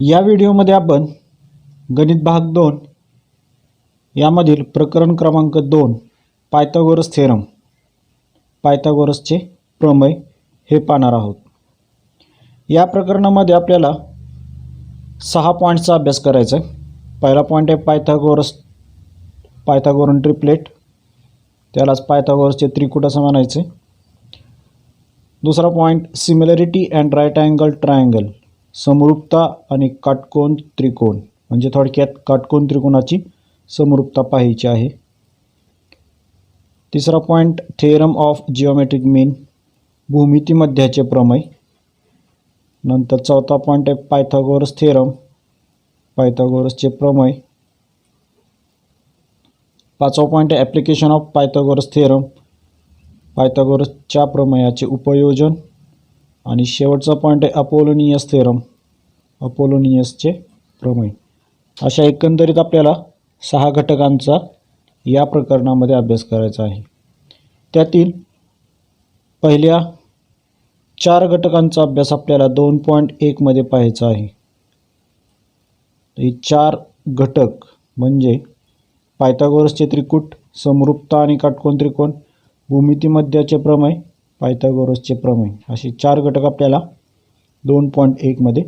या व्हिडिओमध्ये आपण गणित भाग 2 यामधील प्रकरण क्रमांक 2 पायथागोरस थेरम पायथागोरसचे प्रमेय हे पाहणार आहोत। या प्रकरणामध्ये आपल्याला 6 पॉइंट्सचा अभ्यास करायचा आहे। पहिला पॉइंट आहे पायथागोरन ट्रिपलेट, त्यालाच पायथागोरसचे त्रिकूट असं म्हणायचे। दुसरा point similarity and right angle triangle, समरूपता आणि काटकोन त्रिकोण, म्हणजे थोडक्यात काटकोन त्रिकोणाची समरूपता पाहायची आहे। तिसरा पॉइंट थेरम ऑफ जिओमेट्रिक मीन, भूमिती मध्याचे प्रमेय। नंतर चौथा पॉइंट आहे पायथागोरस थेरम, पायथागोरसचे प्रमेय। पाचवा पॉइंट आहे ॲप्लिकेशन ऑफ पायथागोरस थेरम, पायथागोरसच्या प्रमेयाचे उपयोजन। आणि शेवटचा पॉइंट आहे अपोलोनियस थेरम, अपोलोनियसचे प्रमेय। अशा एकंदरीत आपल्याला 6 घटकांचा या प्रकरणामध्ये अभ्यास करायचा आहे। त्यातील पहिल्या 4 घटकांचा अभ्यास आपल्याला 2.1 मध्ये पाहायचा आहे। हे 4 घटक म्हणजे पायथागोरसचे त्रिकूट, समरूपता आणि काटकोन त्रिकोण, भूमिती मध्याचे प्रमेय, पायथागोरसचे प्रमेय, असे 4 घटक आपल्याला 2.1 मध्ये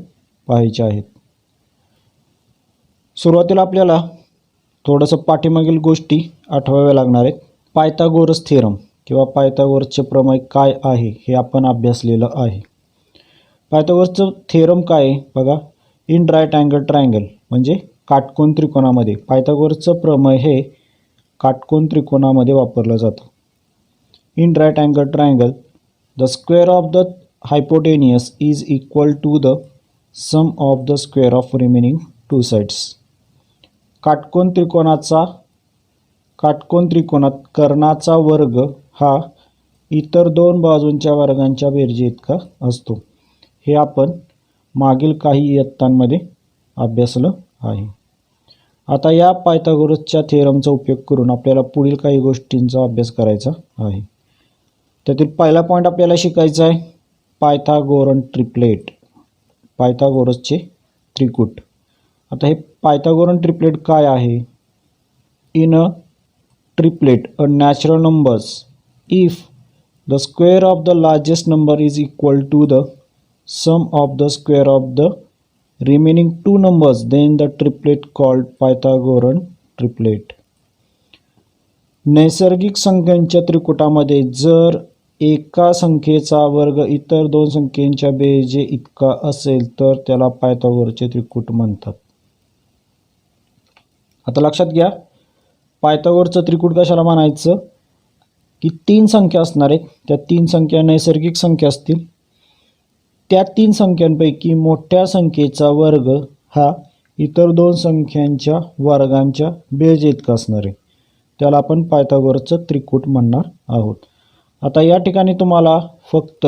पाहायचे आहेत। सुरुवातीला आपल्याला थोडंसं पाठीमागील गोष्टी आठवाव्या लागणार आहेत। पायथागोरस थेरम किंवा पायथागोरसचे प्रमेय काय आहे हे आपण अभ्यासलेलं आहे। पायथागोरसचं थेरम काय आहे बघा, इन राईट अँगल ट्रायंगल म्हणजे काटकोन त्रिकोणामध्ये पायथागोरसचं प्रमेय हे काटकोन त्रिकोणामध्ये वापरलं जातं। In right angle triangle the square of the hypotenuse is equal to the sum of the square of remaining 2 sides. काटकोन त्रिकोणात कर्णाचा वर्ग हा इतर 2 बाजूंच्या वर्गांच्या बेरजे इतका असतो। हे आपण मागील काही इयत्तांमध्ये अभ्यासलं आहे। आता या पायथागोरसच्या थेरमचा उपयोग करून आपल्याला पुढील काही गोष्टींचा अभ्यास करायचा आहे। त्यातील पहिला पॉईंट आपल्याला शिकायचा आहे पायथागोरन ट्रिपलेट, पायथागोरसचे त्रिकूट। आता हे पायथागोरन ट्रिपलेट काय आहे? In a triplet a natural numbers if the square of the largest number is equal to the sum of the square of the remaining 2 numbers, then the triplet called Pythagorean triplet। नैसर्गिक संख्यांच्या त्रिकुटामध्ये जर एका संख्येचा वर्ग इतर 2 संख्येच्या बेरजे इतका असेल तर त्याला पायथागोरसचे त्रिकूट म्हणतात। आता लक्षात घ्या, पायथागोरसचं त्रिकूट कशाला म्हणायचं की 3 संख्या असणार आहेत, त्या 3 संख्या नैसर्गिक संख्या असतील, त्या 3 संख्यांपैकी मोठ्या संख्येचा वर्ग हा इतर 2 संख्यांच्या वर्गांच्या बेरजे इतका असणार आहे, त्याला आपण पायथागोरसचं त्रिकूट म्हणणार आहोत। आता या ठिकाणी तुम्हाला फक्त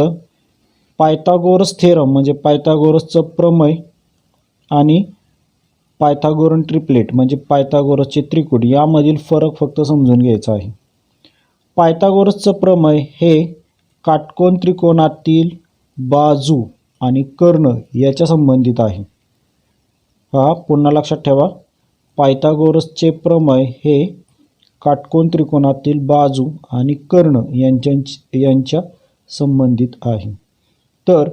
पायथागोरस थेरम म्हणजे पायथागोरसचं प्रमेय आणि पायथागोरन ट्रिपलेट म्हणजे पायथागोरसचे त्रिकूट यामधील फरक फक्त समजून घ्यायचा आहे। पायथागोरसचं प्रमेय हे काटकोन त्रिकोणातील बाजू आणि कर्ण याच्या संबंधित आहे। पुन्हा लक्षात ठेवा, पायथागोरसचे प्रमेय हे काटकोन त्रिकोणातील बाजू आणि कर्ण यांच्या संबंधित आहे। तर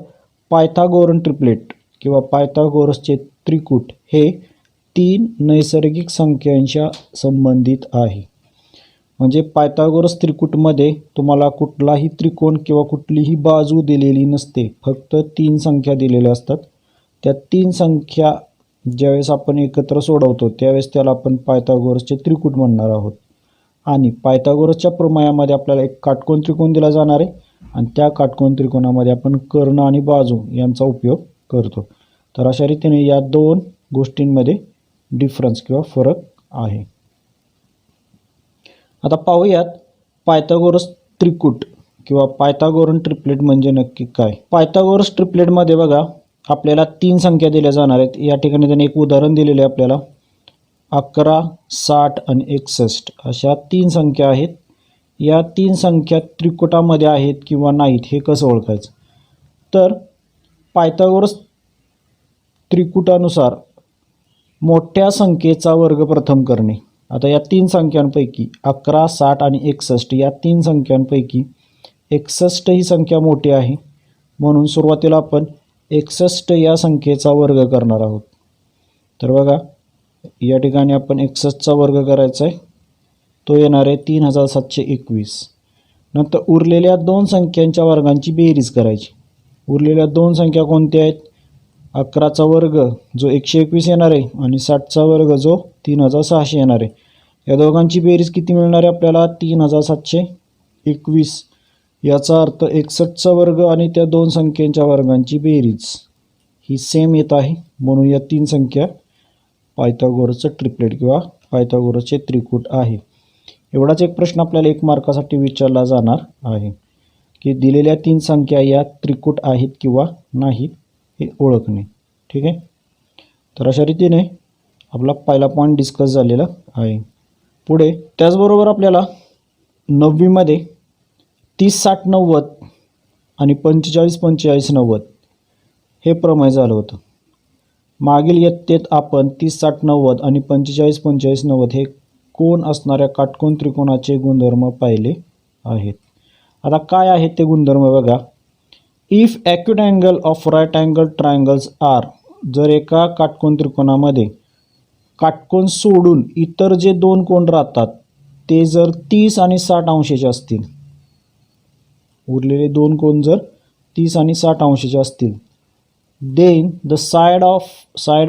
पायथागोरन ट्रिपलेट किंवा पायथागोरसचे त्रिकूट हे 3 नैसर्गिक संख्यांच्या संबंधित आहे। म्हणजे पायथागोरस त्रिकूटमध्ये तुम्हाला कुठलाही त्रिकोण किंवा कुठलीही बाजू दिलेली नसते, फक्त 3 संख्या दिलेल्या असतात। त्या 3 संख्या ज्यावेळेस आपण एकत्र सोडवतो त्यावेळेस त्याला आपण पायथागोरसचे त्रिकूट म्हणणार आहोत। आणि पायथागोरसच्या प्रमेयामध्ये आपल्याला एक काटकोन त्रिकोण दिला जाणार आहे आणि त्या काटकोन त्रिकोणामध्ये आपण कर्ण आणि बाजू यांचा उपयोग करतो। तर अशा रीतीने या 2 गोष्टींमध्ये डिफरन्स किंवा फरक आहे। आता पाहूयात पायथागोरस त्रिकूट किंवा पायथागोरन ट्रिपलेट म्हणजे नक्की काय। पायथागोरस ट्रिपलेटमध्ये बघा आपल्याला 3 संख्या दिल्या जाणार आहेत। या ठिकाणी त्यांनी एक उदाहरण दिलेले आहे आपल्याला, 11, 60 आणि 61 अशा 3 संख्या आहेत। या 3 संख्या त्रिकुटामध्ये आहेत किंवा नाहीत हे कसं ओळखायचं? तर पायथागोरस त्रिकुटानुसार मोठ्या संख्येचा वर्ग प्रथम करणे. आता या तीन संख्यांपैकी 11, 60 आणि 61 या तीन संख्यांपैकी 61 ही संख्या मोठी आहे, म्हणून सुरुवातीला आपण 61 या संख्येचा वर्ग करणार आहोत. तर बघा या ठिकाणी आपण 61चा वर्ग करायचा आहे, तो येणार आहे 3721. नंतर उरलेल्या दोन संख्यांच्या वर्गांची बेरीज करायची. उरलेल्या दोन संख्या कोणत्या आहेत? 11चा वर्ग जो 121 येणार आहे आणि 60चा वर्ग जो 3600 येणार आहे. या दोघांची बेरीज किती मिळणार आहे आपल्याला? 3721. याचा अर्थ 61चा वर्ग आणि त्या दोन संख्यांच्या वर्गांची बेरीज ही सेम येत आहे, म्हणून या तीन संख्या पायथागोरसचं ट्रिपलेट किंवा पायथागोरसचे त्रिकूट आहे. एवढाच एक प्रश्न आपल्याला 1 मार्कासाठी विचारला जाणार आहे की दिलेल्या तीन संख्या या त्रिकूट आहेत किंवा नाहीत हे ओळखणे. ठीक आहे. तर अशा रीतीने आपला पहिला पॉईंट डिस्कस झालेला आहे. पुढे त्याचबरोबर आपल्याला 9वीमध्ये 30, 60, 90 आणि 45, 45, 90 हे प्रमेय झालं होतं. मागील इयत्तेत आपण 30, 60, 90 आणि 45, 45, 90 हे कोण असणाऱ्या काटकोन त्रिकोणाचे गुणधर्म पाहिले आहेत. आता काय आहेत ते गुणधर्म बघा. If acute angle of right angle triangles are, जर एका काटकोन त्रिकोणामध्ये काटकोन सोडून इतर जे दोन कोन राहतात ते जर 30 आणि 60 अंशाचे असतील, उरलेले दोन कोन जर 30 आणि 60 अंशाचे असतील, then the side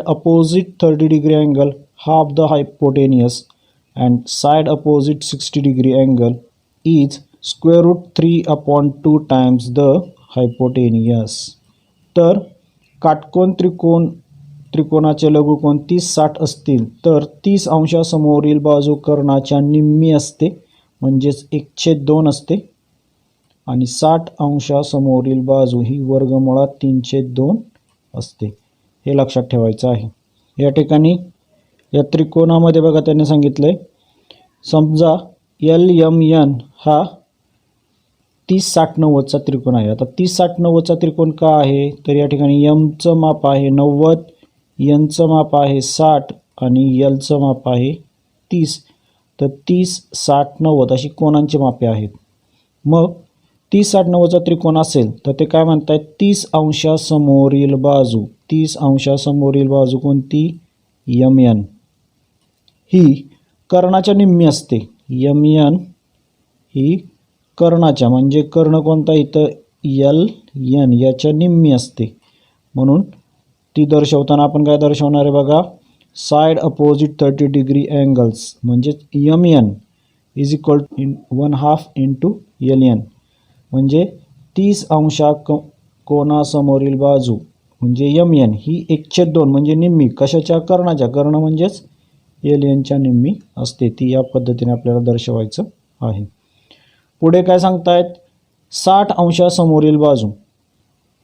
opposite 30 degree angle half the hypotenuse and side opposite 60 degree angle is square root 3/2 times the hypotenuse. तर काटकोन त्रिकोणाचे लघुकोन 30, 60 असतील तर 30 अंशासमोरील बाजू कर्णाच्या निम्मी असते, म्हणजेच 1/2 असते, आणि 60 अंशासमोरील बाजू ही वर्गमुळात 3/2 असते. हे लक्षात ठेवायचं आहे. या ठिकाणी या त्रिकोणामध्ये बघा त्यांनी सांगितलं आहे, समजा LMN हा 30, 60, 90चा त्रिकोण आहे. आता 30, 60, 90चा त्रिकोण का आहे? तर या ठिकाणी Mचं माप आहे 90, Nचं माप आहे 60 आणि Lचं माप आहे 30. तर 30, 60, 90 अशी कोणांची मापे आहेत. मग 30, 60, 90चा त्रिकोण असेल तर ते काय म्हणतायत? 30 अंशासमोरील बाजू, 30 अंशासमोरील बाजू कोणती? MN ही कर्णाच्या निम्मी असते. MN ही कर्णाच्या, म्हणजे कर्ण कोणता इथं? LN याच्या निम्मी असते. म्हणून ती दर्शवताना आपण काय दर्शवणार आहे बघा, साईड अपोजिट 30 डिग्री अँगल्स, म्हणजेच MN is equal to 1/2 into LN, म्हणजे 30 अंशा कोणासमोरील बाजू म्हणजे MN ही 1/2 म्हणजे निम्मी कशाच्या? कर्णाच्या. कर्ण म्हणजेच LNच्या निम्मी असते. ती या पद्धतीने आपल्याला दर्शवायचं आहे. पुढे काय सांगतायत? 60 अंशासमोरील बाजू,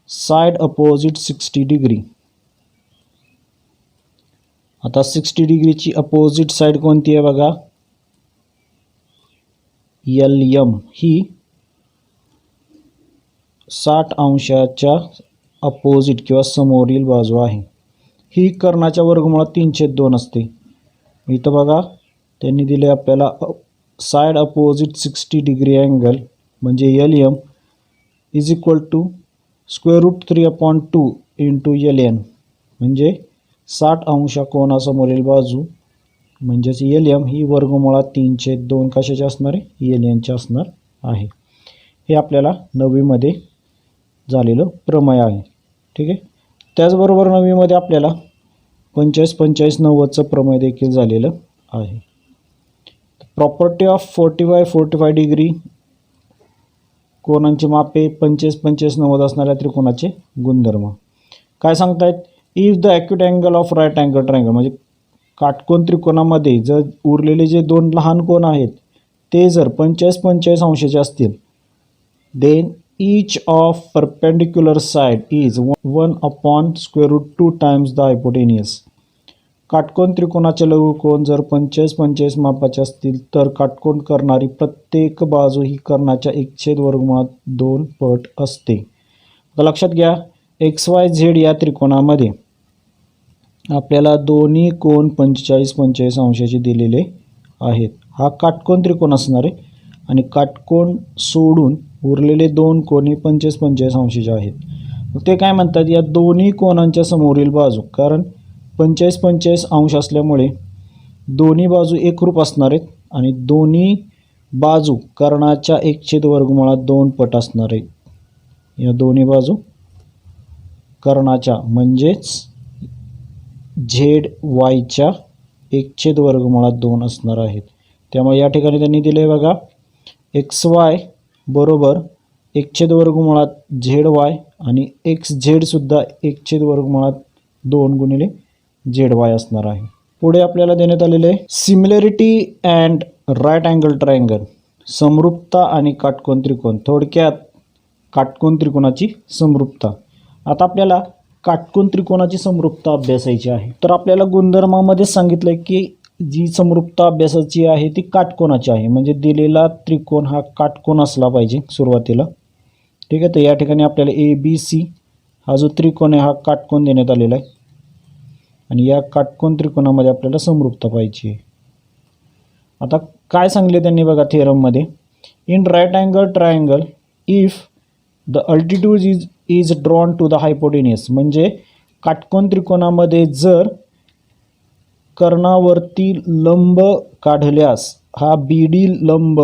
साईड अपोजिट 60 डिग्री. आता 60 डिग्रीची अपोजिट साईड कोणती आहे बघा? LM ही 60 अंशाच्या अपोजिट किंवा समोरील बाजू आहे. ही कर्णाच्या वर्गमुळात 3/2 असते. इथं बघा त्यांनी दिले आपल्याला साईड अपोजिट 60 डिग्री अँगल म्हणजे LM is equal to square root 3/2 into LN, म्हणजे 60 अंश कोणासमोरील बाजू म्हणजेच LM ही वर्गमुळात 3/2 कशाची असणार आहे? LNची असणार आहे. हे आपल्याला 9वीमध्ये झालेलं प्रमेय आहे. ठीक आहे. त्याचबरोबर 9वीमध्ये आपल्याला 45, 45, 90चं प्रमेय देखील झालेलं आहे. प्रॉपर्टी ऑफ 45, 45 डिग्री कोणांची मापे 45, 45, 90 असणाऱ्या त्रिकोणाचे गुणधर्म काय सांगतायत? If the acute angle of right angle triangle, म्हणजे काटकोन त्रिकोणामध्ये जर उरलेले जे दोन लहान कोण आहेत ते जर 45, 45 अंशाचे असतील, then each of perpendicular side is 1/√2 times the hypotenuse. काटकोन त्रिकोणाचे लघुकोन जर 45, 45 मापाचे असतील तर काटकोन करणारी प्रत्येक बाजू ही कर्णाच्या 1/2 पट असते. आता लक्षात घ्या, XYZ या त्रिकोणामध्ये आपल्याला दोन्ही कोन 45-45 अंशाचे दिलेले आहेत. हा काटकोन त्रिकोण असणार आहे आणि काटकोन सोडून उरलेले दोन कोन हे 45-45 अंशाचे आहेत. मग ते काय म्हणतात, या दोन्ही कोनांच्या समोरील बाजू, कारण 45-45 अंश असल्यामुळे दोन्ही बाजू एकरूप असणार आहेत आणि दोन्ही बाजू कर्णाच्या 1/2 पट असणार आहेत. या दोन्ही बाजू कर्णाच्या म्हणजेच ZY 1/2 असणार आहेत. त्यामुळे या ठिकाणी त्यांनी दिले बघा, XY बरोबर 1/2 ZY आणि XZ सुद्धा 1/2 गुणिले ZY असणार आहे. पुढे आपल्याला देण्यात आलेले similarity and right angle triangle, समरूपता आणि काटकोन त्रिकोण. थोडक्यात काटकोन त्रिकोणाची समरूपता. आता आपल्याला काटकोन त्रिकोणाची समरूपता अभ्यासायची आहे. तर आपल्याला गुणधर्मामध्ये सांगितलं आहे की जी समरूपता अभ्यासाची आहे ती काटकोनाची आहे, म्हणजे दिलेला त्रिकोण हा काटकोन असला पाहिजे सुरुवातीला. ठीक आहे, तर या ठिकाणी आपल्याला ABC हा जो त्रिकोण आहे हा काटकोन देण्यात आलेला आहे आणि या काटकोन त्रिकोणामध्ये आपल्याला समरूपता पाहिजे आहे. आता काय सांगले त्यांनी बघा थेरममध्ये, in right angle triangle if the altitude is drawn to the hypotenuse, म्हणजे काटकोन त्रिकोणामध्ये जर कर्णावरती लंब काढल्यास हा BD लंब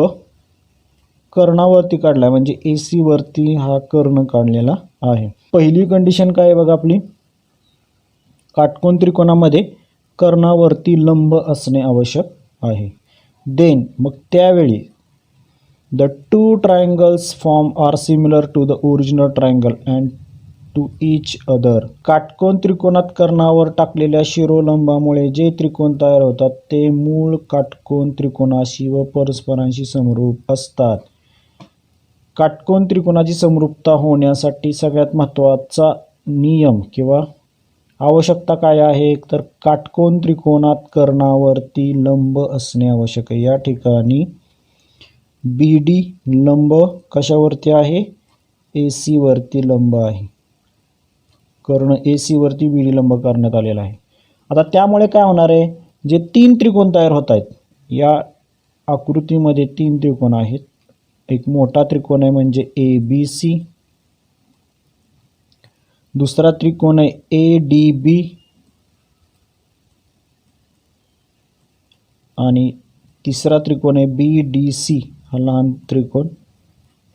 कर्णावरती काढला आहे, म्हणजे AC वरती हा कर्ण काढलेला आहे. पहिली कंडिशन काय आहे बघा आपली, काटकोन त्रिकोणामध्ये कर्णावरती लंब असणे आवश्यक आहे. देन मग त्यावेळी the two triangles form are similar to the original triangle and to each other. काटकोन त्रिकोणात कर्णावर टाकलेल्या शिरोलंबामुळे जे त्रिकोण तयार होतात ते मूळ काटकोन त्रिकोणाशी व परस्परांशी समरूप असतात. काटकोन त्रिकोणाची समरूपता होण्यासाठी सगळ्यात महत्त्वाचा नियम किंवा आवश्यकता काय आहे, तर काटकोन त्रिकोणात कर्णावरती लंब असणे आवश्यक आहे. या ठिकाणी BD लंब कशावरती आहे, AC वरती लंब आहे. कर्ण AC वरती BD लंब करण्यात आलेला आहे. आता त्यामुळे काय होणार आहे, जे तीन त्रिकोण तयार होत आहेत, या आकृतीमध्ये तीन त्रिकोण आहेत. एक मोठा त्रिकोण आहे म्हणजे ABC, दुसरा त्रिकोण आहे ADB आणि तिसरा त्रिकोण आहे BDC हा लहान त्रिकोण.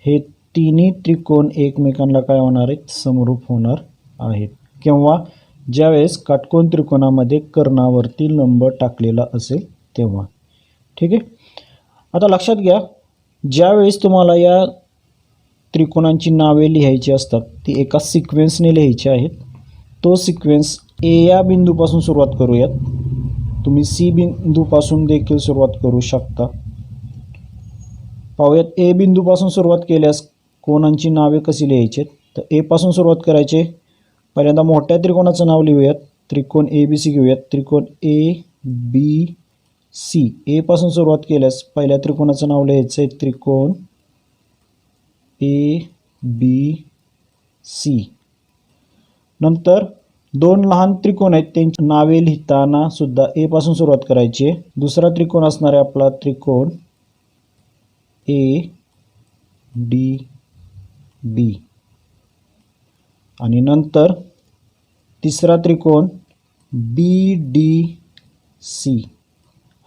हे तिन्ही त्रिकोण एकमेकांना काय होणार आहेत, समरूप होणार आहेत किंवा ज्यावेळेस काटकोन त्रिकोणामध्ये कर्णावरती लंब टाकलेला असेल तेव्हा. ठीक आहे, आता लक्षात घ्या, ज्यावेळेस तुम्हाला या त्रिकोणांची नावे लिहायची असतात ती एका सिक्वेन्सने लिहायची आहेत. तो सिक्वेन्स A या बिंदूपासून सुरुवात करूयात. तुम्ही C बिंदूपासून देखील सुरुवात करू शकता. पाहूयात A बिंदूपासून सुरुवात केल्यास कोणांची नावे कशी लिहायची. तर A पासून सुरुवात करायचे. पहिल्यांदा मोठ्या त्रिकोणाचं नाव लिहूयात, त्रिकोण ABC घेऊयात. त्रिकोण ABC, A पासून सुरुवात केल्यास पहिल्या त्रिकोणाचं नाव लिहायचं आहे त्रिकोण ABC. नंतर दोन लहान त्रिकोण आहेत त्यांची नावे लिहिताना सुद्धा A पासून सुरुवात करायची आहे. दुसरा त्रिकोण असणार आहे आपला त्रिकोण ADB आणि नंतर तिसरा त्रिकोण BDC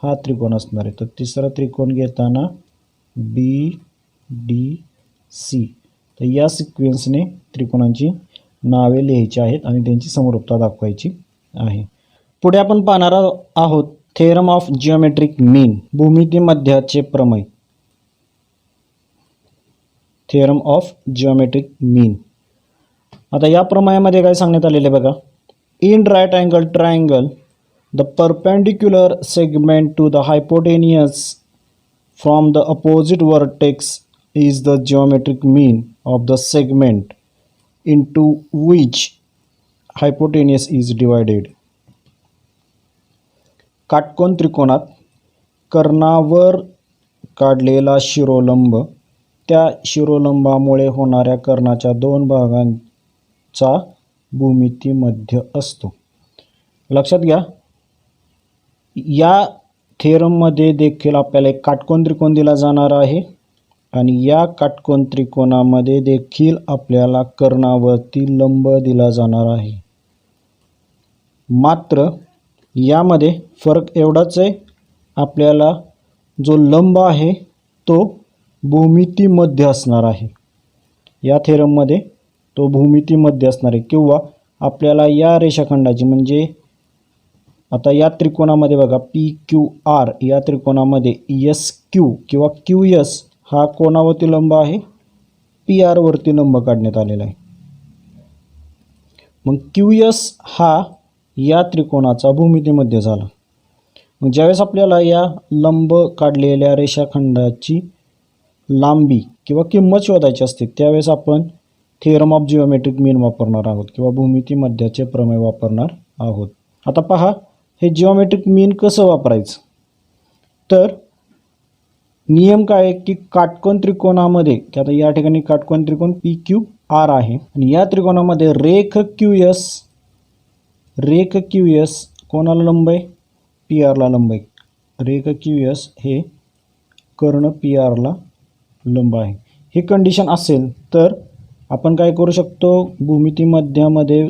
हा त्रिकोण असणार आहे. तर तिसरा त्रिकोण घेताना BDC. तर या सिक्वेन्सने त्रिकोणांची नावे लिहायची आहेत आणि त्यांची समरूपता दाखवायची आहे. पुढे आपण पाहणार आहोत थेरम ऑफ जिओमेट्रिक मीन, भूमिती मध्याचे प्रमेय. Theorem of geometric mean. आता या प्रमेयामध्ये काय सांगण्यात आलेले बघा, in right angle triangle the perpendicular segment to the hypotenuse from the opposite vertex is the geometric mean of the segment into which hypotenuse is divided. काटकोन त्रिकोणात कर्णावर काढलेला शिरोलंब त्या शिरोलंबामुळे होणाऱ्या कर्णाच्या दोन भागांचा भूमिती मध्य असतो. लक्षात घ्या, या थेरममध्ये देखील आपल्याला एक काटकोन त्रिकोण दिला जाणार आहे आणि या काटकोन त्रिकोणामध्ये देखील आपल्याला कर्णावरती लंब दिला जाणार आहे. मात्र यामध्ये फरक एवढाच आहे, आपल्याला जो लंब आहे तो भूमितीमध्ये असणार आहे. या थेरममध्ये तो भूमितीमध्ये असणार आहे किंवा आपल्याला या रेषाखंडाची म्हणजे आता या त्रिकोणामध्ये बघा PQR या त्रिकोणामध्ये SQ किंवा QS हा कोणावरती लंब आहे, PR वरती लंब काढण्यात आलेला आहे. मग QS हा या त्रिकोणाचा भूमितीमध्ये झाला. मग ज्यावेळेस आपल्याला या लंब काढलेल्या रेषाखंडाची लांबी किंवा किंमत शोधायची असते त्यावेळेस आपण थेरम ऑफ जिओमेट्रिक मीन वापरणार आहोत किंवा भूमिती मध्याचे प्रमेय वापरणार आहोत. आता पहा, हे जिओमेट्रिक मीन कसं वापरायचं, तर नियम काय आहे की काटकोन त्रिकोणामध्ये की आता या ठिकाणी काटकोन त्रिकोण PQR आहे आणि या त्रिकोणामध्ये रेख QS कोणाला लंब आहे, PRला लंब आहे. रेख QS हे कर्ण PRला लंब आहे. ही कंडिशन असेल तर आपण काय करू शकतो, भूमिती मध्यामध्ये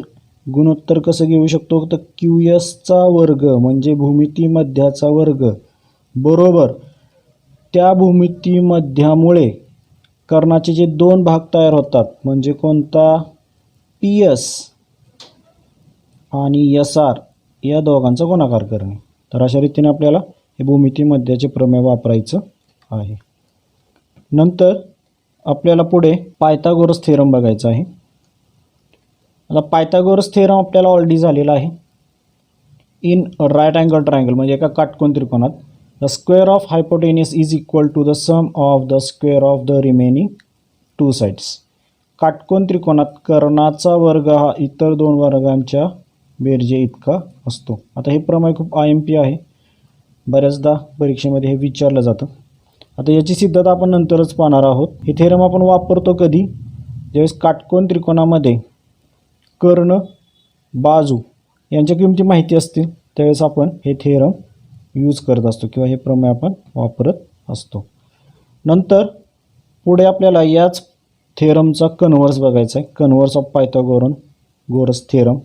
गुणोत्तर कसं घेऊ शकतो, तर QSचा वर्ग म्हणजे भूमिती मध्याचा वर्ग बरोबर त्या भूमिती मध्यामुळे कर्णाचे जे दोन भाग तयार होतात म्हणजे कोणता, PS आणि SR या दोघांचा गुणाकार करणे. तर अशा रीतीने आपल्याला हे भूमिती मध्याचे प्रमेय वापरायचं आहे. नंतर आपल्याला पुढे पायथागोरस थेरम बघायचा आहे. आता पायथागोरस थेरम आपल्याला ऑलरेडी झालेला आहे. इन राईट अँगल ट्रायंगल म्हणजे एका काटकोन त्रिकोणात the square of hypotenuse is equal to the sum of the square of the remaining two sides. काटकोन त्रिकोणात कर्णाचा वर्ग हा इतर दोन वर्गांच्या बेरजे इतका असतो. आता हे प्रमेय खूप IMP आहे, बऱ्याचदा परीक्षेमध्ये हे विचारलं जातं. आता याची सिद्धता आपण नंतरच पाहणार आहोत. हे थेरम आपण वापरतो कधी, ज्यावेळेस काटकोन त्रिकोणामध्ये कर्ण बाजू यांच्या किमती माहिती असतील त्यावेळेस आपण हे थेरम यूज करत असतो किंवा हे प्रमेय आपण वापरत असतो. नंतर पुढे आपल्याला याच थेरमचा कन्व्हर्स बघायचा आहे. कन्व्हर्स ऑफ पायथागोरस थेरम,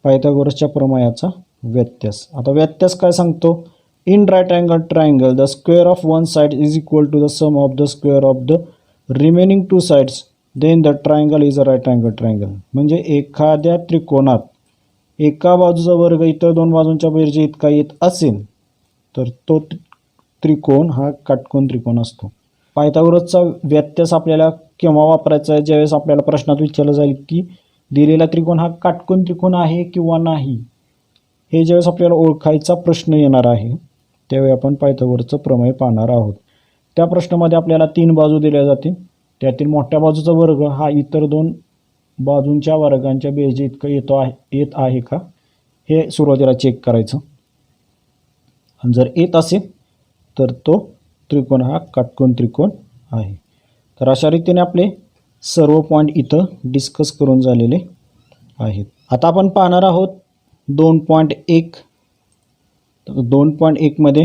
पायथागोरसच्या प्रमेयाचा व्यत्यास. आता व्यत्यास काय सांगतो, in right angle triangle the square of one side is equal to the sum of the square of the remaining two sides then the triangle is a right angle triangle. म्हणजे एखाद्या त्रिकोणात एका बाजूचा वर्ग इतर दोन बाजूंच्या बेरजे इतका येत असेल तर तो त्रिकोण हा काटकोन त्रिकोण असतो. पायथागोरसचा व्यत्यास आपल्याला केव्हा वापरायचा आहे, ज्यावेळेस आपल्याला प्रश्नात विचारलं जाईल की दिलेला त्रिकोण हा काटकोन त्रिकोण आहे किंवा नाही. हे ज्यावेळेस आपल्याला ओळखायचा प्रश्न येणार आहे त्यावेळी आपण पायथागोरसचं प्रमेय पाहणार आहोत. त्या प्रश्नामध्ये आपल्याला 3 बाजू दिल्या जातील, त्यातील मोठ्या बाजूचा वर्ग हा इतर दोन बाजूंच्या वर्गांच्या बेरजे इतकं येत आहे का हे सुरुवातीला चेक करायचं. आणि जर येत असेल तर तो त्रिकोण हा काटकोन त्रिकोण आहे. तर अशा रीतीने आपले सर्व पॉईंट इथं डिस्कस करून झालेले आहेत. आता आपण पाहणार आहोत 2.1. तर 2.1 मध्ये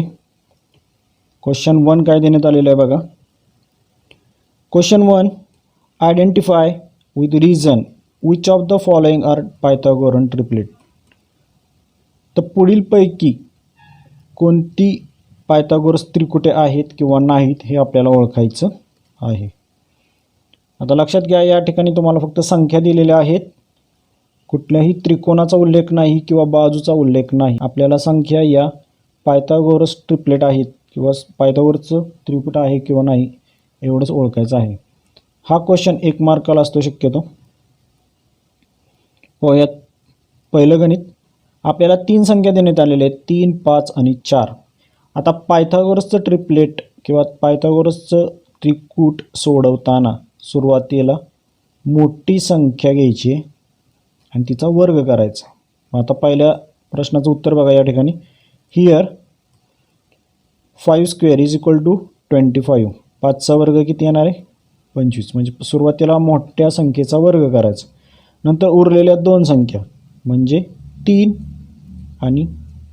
क्वेश्चन 1 काय देण्यात आलेलं आहे बघा. Question 1, identify with reason which of the following are Pythagorean triplet. तर पुढीलपैकी कोणती पायथागोरस त्रिकुटे आहेत किंवा नाहीत हे आपल्याला ओळखायचं आहे. आता लक्षात घ्या, या ठिकाणी तुम्हाला फक्त संख्या दिलेल्या आहेत, कुठल्याही त्रिकोणाचा उल्लेख नाही किंवा बाजूचा उल्लेख नाही. आपल्याला संख्या या पायथागोरस ट्रिपलेट आहेत किंवा पायथागोरसचं त्रिकुट आहे किंवा नाही एवढंच ओळखायचं आहे. हा क्वेश्चन 1 मार्काला असतो शक्यतो. हो, यात पहिलं गणित आपल्याला 3 संख्या देण्यात आलेल्या आहेत, 3, 5 आणि 4. आता पायथागोरसचं ट्रिपलेट किंवा पायथागोरसचं त्रिकूट सोडवताना सुरुवातीला मोठी संख्या घ्यायची आणि तिचा वर्ग करायचा. आता पहिल्या प्रश्नाचं उत्तर बघा या ठिकाणी. Here 5 square is equal to 25. 5चा वर्ग किती येणार आहे, 25. म्हणजे सुरुवातीला मोठ्या संख्येचा वर्ग करायचा. नंतर उरलेल्या 2 संख्या म्हणजे 3 आणि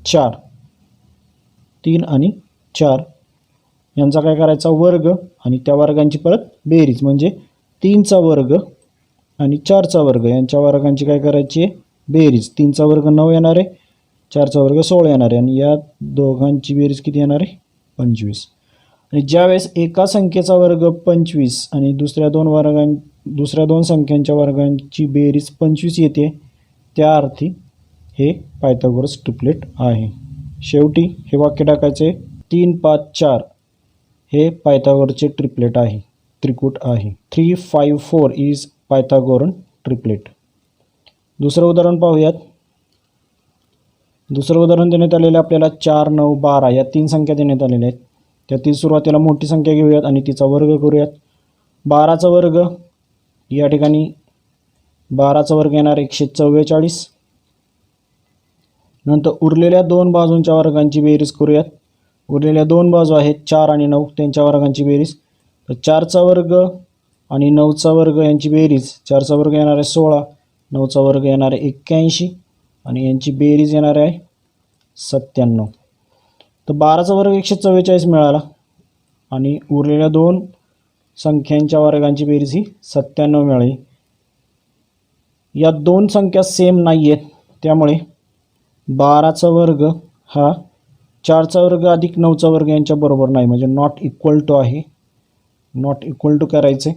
4, 3 आणि 4 यांचा काय करायचा वर्ग आणि त्या वर्गांची परत बेरीज, म्हणजे 3चा वर्ग आणि 4चा वर्ग यांच्या वर्गांची काय करायची आहे बेरीज. 3चा वर्ग 9 येणार आहे, 4चा वर्ग 16 येणार आहे आणि या दोघांची बेरीज किती येणार आहे 25. आणि ज्यावेळेस एका संख्येचा वर्ग 25 आणि दुसऱ्या दोन संख्यांच्या वर्गांची बेरीज 25 येते, त्या अर्थी हे पायथागोरस ट्रिपलेट आहे. शेवटी हे वाक्य टाकायचे 3, 5, 4 हे पायथागोरसचे ट्रिपलेट आहे, त्रिकूट आहे. 3, 5, 4 इज पायथागोरन ट्रिपलेट. दुसरं उदाहरण पाहूयात. दुसरं उदाहरण देण्यात आलेलं आपल्याला 4, 9, 12 या 3 संख्या देण्यात आलेल्या आहेत. त्यातील सुरुवातीला मोठी संख्या घेऊयात आणि तिचा वर्ग करूयात. 12चा वर्ग या ठिकाणी 12चा वर्ग येणार 144. नंतर उरलेल्या दोन बाजूंच्या वर्गांची बेरीज करूयात. उरलेल्या दोन बाजू आहेत 4 आणि 9, त्यांच्या वर्गांची बेरीज. तर 4चा वर्ग आणि 9चा वर्ग यांची बेरीज, 4चा वर्ग येणार आहे 16, 9चा वर्ग येणार आहे 81 आणि यांची बेरीज येणार आहे 97. तर 12चा वर्ग 144 मिळाला आणि उरलेल्या दोन संख्यांच्या वर्गांची बेरीज ही 97 मिळाली. या दोन संख्या सेम नाही आहेत, त्यामुळे 12चा वर्ग हा 4चा वर्ग अधिक 9चा वर्ग यांच्या बरोबर नाही, म्हणजे नॉट इक्वल टू आहे. नॉट इक्वल टू करायचे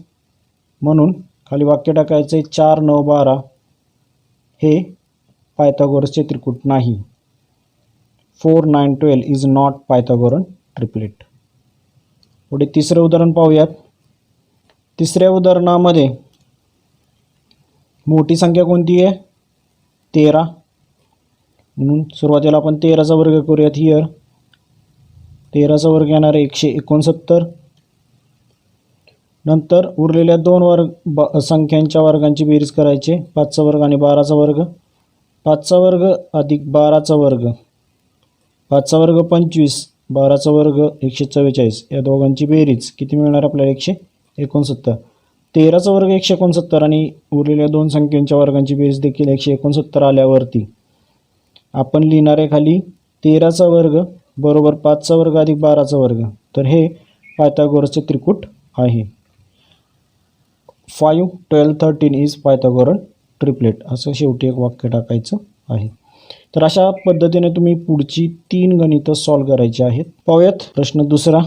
म्हणून खाली वाक्य टाकायचे 4, 9, 12 हे पायथागोरसचे त्रिकूट नाही. 4, 9, 12 इज नॉट पायथागोरन ट्रिपलेट. पुढे तिसरं उदाहरण पाहूयात. तिसऱ्या उदाहरणामध्ये मोठी संख्या कोणती आहे 13, म्हणून सुरुवातीला आपण 13चा वर्ग करूयात. हिअर 13चा वर्ग येणार आहे 169. नंतर उरलेल्या दोन संख्यांच्या वर्गांची बेरीज करायची, 5चा वर्ग आणि 12चा वर्ग. 5चा वर्ग अधिक 12चा वर्ग, 5चा वर्ग 25, 12चा वर्ग 144 या दोघांची बेरीज किती मिळणार आपल्याला 169. 13चा वर्ग 169 आणि उरलेल्या दोन संख्यांच्या वर्गांची बेरीज देखील 169 आल्यावरती आपण लिहिणार आहे खाली 13चा वर्ग बरोबर 5चा वर्ग अधिक 12चा वर्ग. तर हे पायथागोरसचे त्रिकूट आहे. 5, 12, 13 इज पायथागोरन ट्रिपलेट असं शेवटी एक वाक्य टाकायचं आहे. तर अशा पद्धतीने तुम्ही पुढची 3 गणितं सॉल्व करायची आहेत. पाहूयात प्रश्न दुसरा.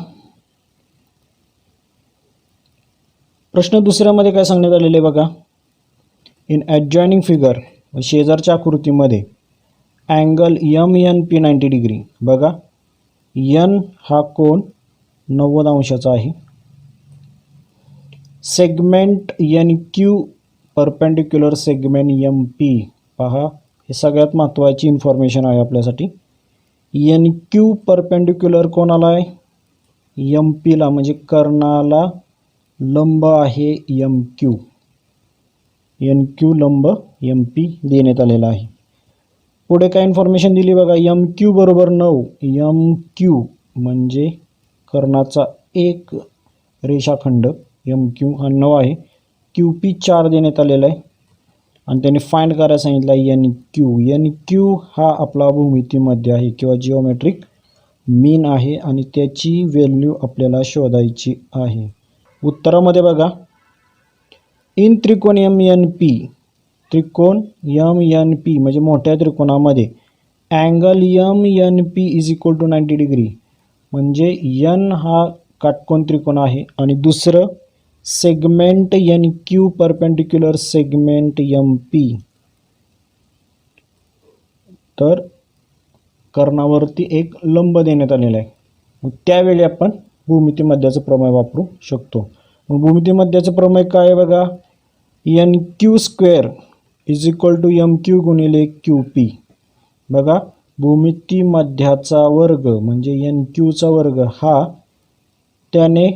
प्रश्न दुसऱ्यामध्ये काय सांगण्यात आलेले आहे बघा. इन ॲडजॉइनिंग फिगर, शेजारच्या आकृतीमध्ये अँगल MNP 90 डिग्री. बघा N हा कोन 90 अंशाचा आहे. Segment NQ perpendicular segment MP. पहा हे सगळ्यात महत्त्वाची इन्फॉर्मेशन आहे आपल्यासाठी. NQ परपेंडिक्युलर कोणाला आहे MPला, म्हणजे कर्णाला लंब आहे MQ. NQ लंब MP देण्यात आलेला आहे. पुढे काय इन्फॉर्मेशन दिली बघा. MQ बरोबर 9. MQ म्हणजे कर्णाचा एक रेषाखंड MQ हा 9 आहे. QP 4 देण्यात आलेला आहे आणि त्याने फाइंड करायला सांगितलं NQ. NQ हा आपला भूमितीमध्ये आहे किंवा जिओमेट्रिक मीन आहे आणि त्याची व्हॅल्यू आपल्याला शोधायची आहे. उत्तरामध्ये बघा इन त्रिकोण MNP, त्रिकोण MNP म्हणजे मोठ्या त्रिकोणामध्ये angle MNP is equal to 90 degree, म्हणजे N हा काटकोन त्रिकोण आहे आणि दुसरं segment NQ perpendicular segment MP. तर कर्णावरती एक लंब देण्यात आलेला आहे. मग त्यावेळी आपण भूमितीमध्याचं प्रमेय वापरू शकतो. मग भूमितीमध्याचं प्रमेय काय आहे बघा. NQ square is equal to MQ गुणिले QP. बघा भूमितीमध्याचा वर्ग म्हणजे NQचा वर्ग हा त्याने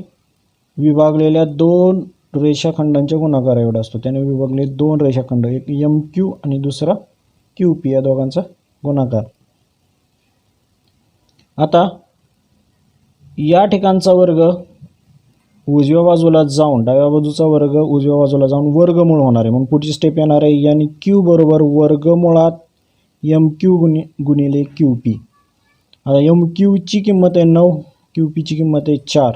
विभागलेल्या दोन रेषाखंडांच्या गुणाकार एवढा असतो. त्याने विभागले दोन रेषाखंड, एक MQ आणि दुसरा QP, या दोघांचा गुणाकार. आता या ठिकाणचा वर्ग उजव्या बाजूला जाऊन, डाव्या बाजूचा वर्ग उजव्या बाजूला जाऊन वर्गमूळ होणार आहे. म्हणून पुढची स्टेप येणार आहे NQ बरोबर वर्गमुळात एम क्यू गुणिले क्यू पी. आता एम क्यूची किंमत आहे 9, क्यू पीची किंमत आहे 4.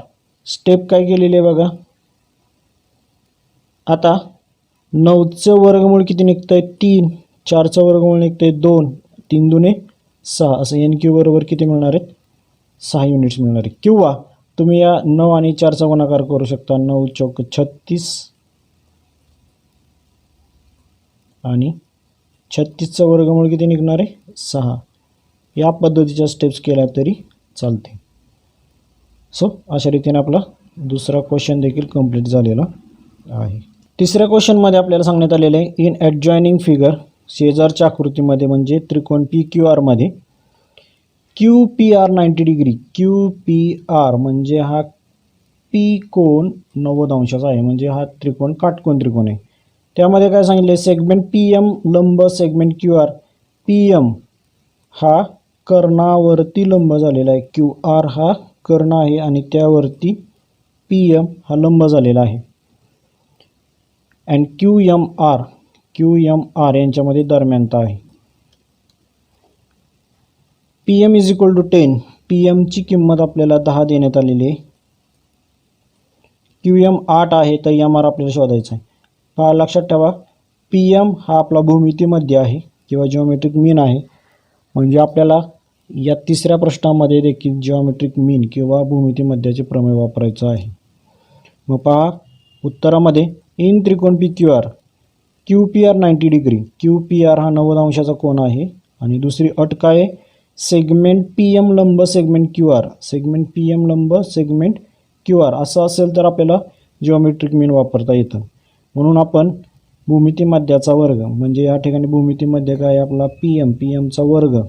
स्टेप काय केलेली आहे बघा. आता 9चं वर्गमूळ किती निघतं आहे 3, 4चं वर्गमूळ निघतं आहे 2, 3 दुने 6, असं एन क्यू बरोबर किती मिळणार आहेत 6 युनिट्स मिळणार आहे. किंवा तुम्ही या 9 आणि 4चा गुणाकार करू शकता. 9 चौक 36 आणि 36चं वर्गमूळ किती निघणार आहे 6. या पद्धतीच्या स्टेप्स केल्या तरी चालते. सो अशा रीतीने आपला दुसरा क्वेश्चन देखील कंप्लीट झालेला आहे. तिसऱ्या क्वेश्चनमध्ये आपल्याला सांगण्यात आलेलं आहे इन ॲडजॉइनिंग फिगर, शेजारच्या आकृतीमध्ये म्हणजे त्रिकोण पी क्यू आरमध्ये Q P R 90 degree, Q P R म्हणजे हा पी कोण 90 अंशाचा आहे, म्हणजे हा त्रिकोण काटकोन त्रिकोण आहे. त्यामध्ये काय सांगितलं आहे सेगमेंट पी एम लंब segment Q R. P M हा कर्णावरती लंब झालेला आहे, क्यू आर हा कर्ण आहे आणि त्यावरती पी एम हा लंब झालेला आहे. अँड क्यू एम आर यांच्यामध्ये दरम्यानता आहे. P M is equal to 10. P एमची किंमत आपल्याला 10 देण्यात आलेली आहे. क्यू एम 8 आहे तर एम आर आपल्याला शोधायचा आहे. पहा लक्षात ठेवा पी एम हा आपला भूमितीमध्य आहे किंवा जिओमेट्रिक मीन आहे. म्हणजे आपल्याला या तिसऱ्या प्रश्नामध्ये देखील जिओमेट्रिक मीन किंवा भूमितीमध्याचे प्रमेय वापरायचं आहे. मग पहा उत्तरामध्ये इन त्रिकोण P Q R Q P R 90 degree, Q P R हा 90 अंशाचा कोन आहे. आणि दुसरी अट काय आहे सेगमेंट पी एम लंब segment Q R, segment P M लंब सेगमेंट क्यू आर असं असेल तर आपल्याला जिओमेट्रिक मीन वापरता येतं. म्हणून आपण भूमितीमध्याचा वर्ग म्हणजे या ठिकाणी भूमितीमध्य काय आपला पी एमचा वर्ग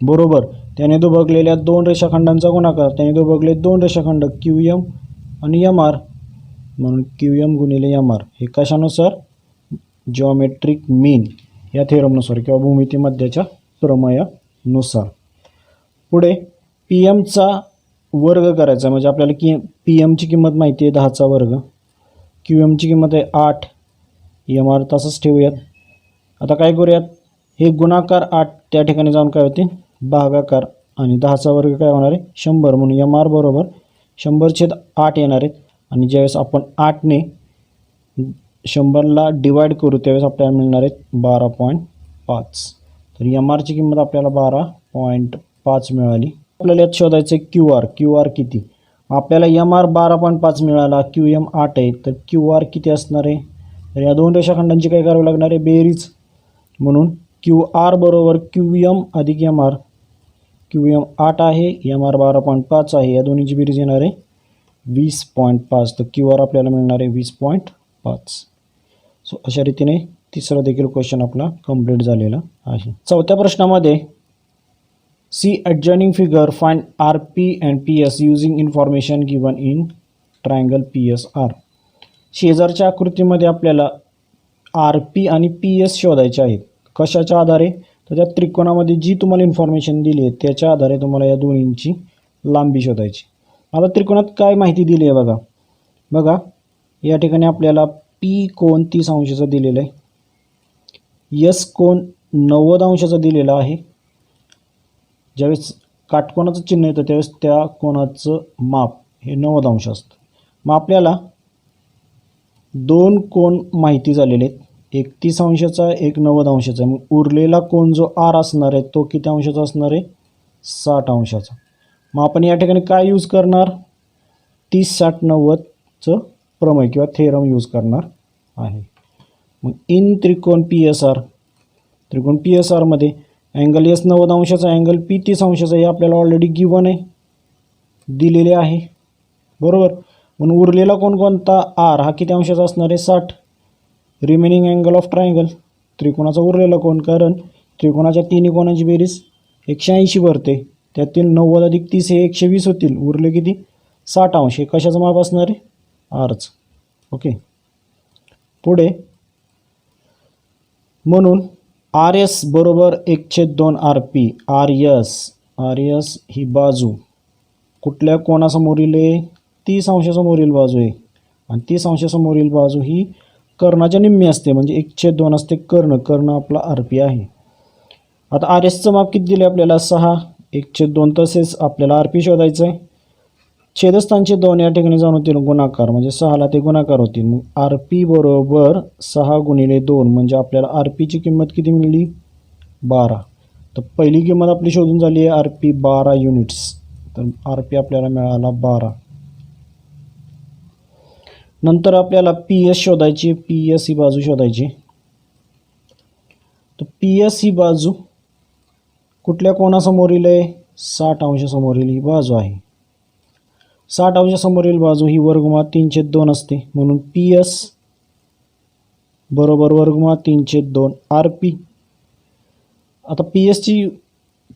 बरोबर त्याने दुभगलेल्या 2 रेषाखंडांचा गुणाकार, त्याने दुभगले 2 रेषाखंड क्यू एम आणि एम आर, म्हणून क्यू एम गुणिले एम आर हे कशानुसार जिओमेट्रिक मीन या थेरमनुसार किंवा भूमितीमध्याच्या प्रमेयानुसार. पुढे पी एमचा वर्ग करायचा म्हणजे आपल्याला पी एमची किंमत माहिती आहे 10चा वर्ग, क्यू एमची किंमत आहे 8, एम आर तसंच ठेवूयात. आता काय करूयात हे गुणाकार 8 त्या ठिकाणी जाऊन काय होते भागाकार आणि 10चा वर्ग काय होणार आहे 100, म्हणून एम आर बरोबर 100/8 येणार आहेत. आणि ज्यावेळेस आपण 8ने 100ला डिवाईड करू त्यावेळेस आपल्याला मिळणार आहेत 12.5. तर एम आरची किंमत आपल्याला 12.5 मिळाली. आपल्याला यात शोधायचं आहे क्यू आर किती. आपल्याला एम आर 12.5 मिळाला, क्यू एम 8 आहे तर क्यू आर किती असणार आहे. तर या 2 रेषाखंडांची काय करावी लागणार आहे बेरीज, म्हणून क्यू आर बरोबर क्यू एम अधिक एम आर. क्यू एम 8 आहे, एम आर 12.5 आहे, या दोन्हीची बेरीज येणार आहे 20.5. तर क्यू आर आपल्याला मिळणार आहे 20.5. सो अशा रीतीने तिसरा देखील क्वेश्चन आपला कंप्लीट झालेला आहे. चौथ्या प्रश्नामध्ये see adjoining figure find R P and P S using information given in triangle P S R. शेजारच्या आकृतीमध्ये आपल्याला आर पी आणि पी एस शोधायचे आहेत. कशाच्या आधारे तर त्या त्रिकोणामध्ये जी तुम्हाला इन्फॉर्मेशन दिली आहे त्याच्या आधारे तुम्हाला या दोन्हींची लांबी शोधायची. आता त्रिकोणात काय माहिती दिली आहे बघा या ठिकाणी आपल्याला पी कोन 30 अंशाचा दिलेला आहे, एस कोन 90 अंशाचा दिलेला आहे. ज्यावेळेस काटकोनाचं चिन्ह येतं त्यावेळेस त्या कोणाचं माप हे 90 अंश असतं. मग आपल्याला 2 कोन माहिती झालेले आहेत, एक 30 अंशाचा एक 90 अंशाचा. मग उरलेला कोन जो आर असणार आहे तो किती अंशाचा असणार आहे 60 अंशाचा. मग आपण या ठिकाणी काय यूज करणार 30 60 90चं प्रमेय किंवा थेरम यूज करणार आहे. मग इन त्रिकोण पी एस आरमध्ये अँगल एस 90 अंशाचा अँगल पी 30 अंशाचा हे आपल्याला ऑलरेडी गिवन आहे दिलेले आहे बरोबर. म्हणून उरलेला कोण कोणता आर हा किती अंशाचा असणार आहे 60. रिमेनिंग अँगल ऑफ ट्रायंगल त्रिकोणाचा उरलेला कोण, कारण त्रिकोणाच्या तिन्ही कोणाची बेरीज 180 भरते, त्यातील 90 अधिक 30 हे 120 होतील, उरले किती 60 अंश. हे कशाचं माप असणार आहे आरचं. ओके पुढे म्हणून आर एस बरोबर 1/2 आर पी. आर एस ही बाजू कुठल्या कोणासमोरील आहे 30 अंशासमोरील बाजू आहे आणि 30 अंशासमोरील बाजू ही कर्णाच्या निम्मी असते म्हणजे 1/2 असते कर्ण आपला आर पी आहे. आता आर एसचं माप किती दिले आपल्याला 6, 1/2. तसेच आपल्याला आर पी शोधायचं आहे. छेदस्थानचे 2 या ठिकाणी जाऊन होतील गुणाकार, म्हणजे 6ला ते गुणाकार होतील. मग आर पी बरोबर 6 गुणिले 2 म्हणजे आपल्याला आर पीची किंमत किती मिळली? 12. तर पहिली किंमत आपली शोधून झाली आहे आर पी 12 युनिट्स. तर आर पी आपल्याला मिळाला 12. नंतर आपल्याला पी एस शोधायची. पी एस ही बाजू शोधायची. तर पी एस ही बाजू कुठल्या कोणासमोरील आहे? 60 अंशासमोरील ही बाजू आहे. 60 अंशासमोरील बाजू ही वर्गमुळात 3/2 असते. म्हणून पी एस बरोबर वर्गमुळात 3/2 आर पी. आता पी एसची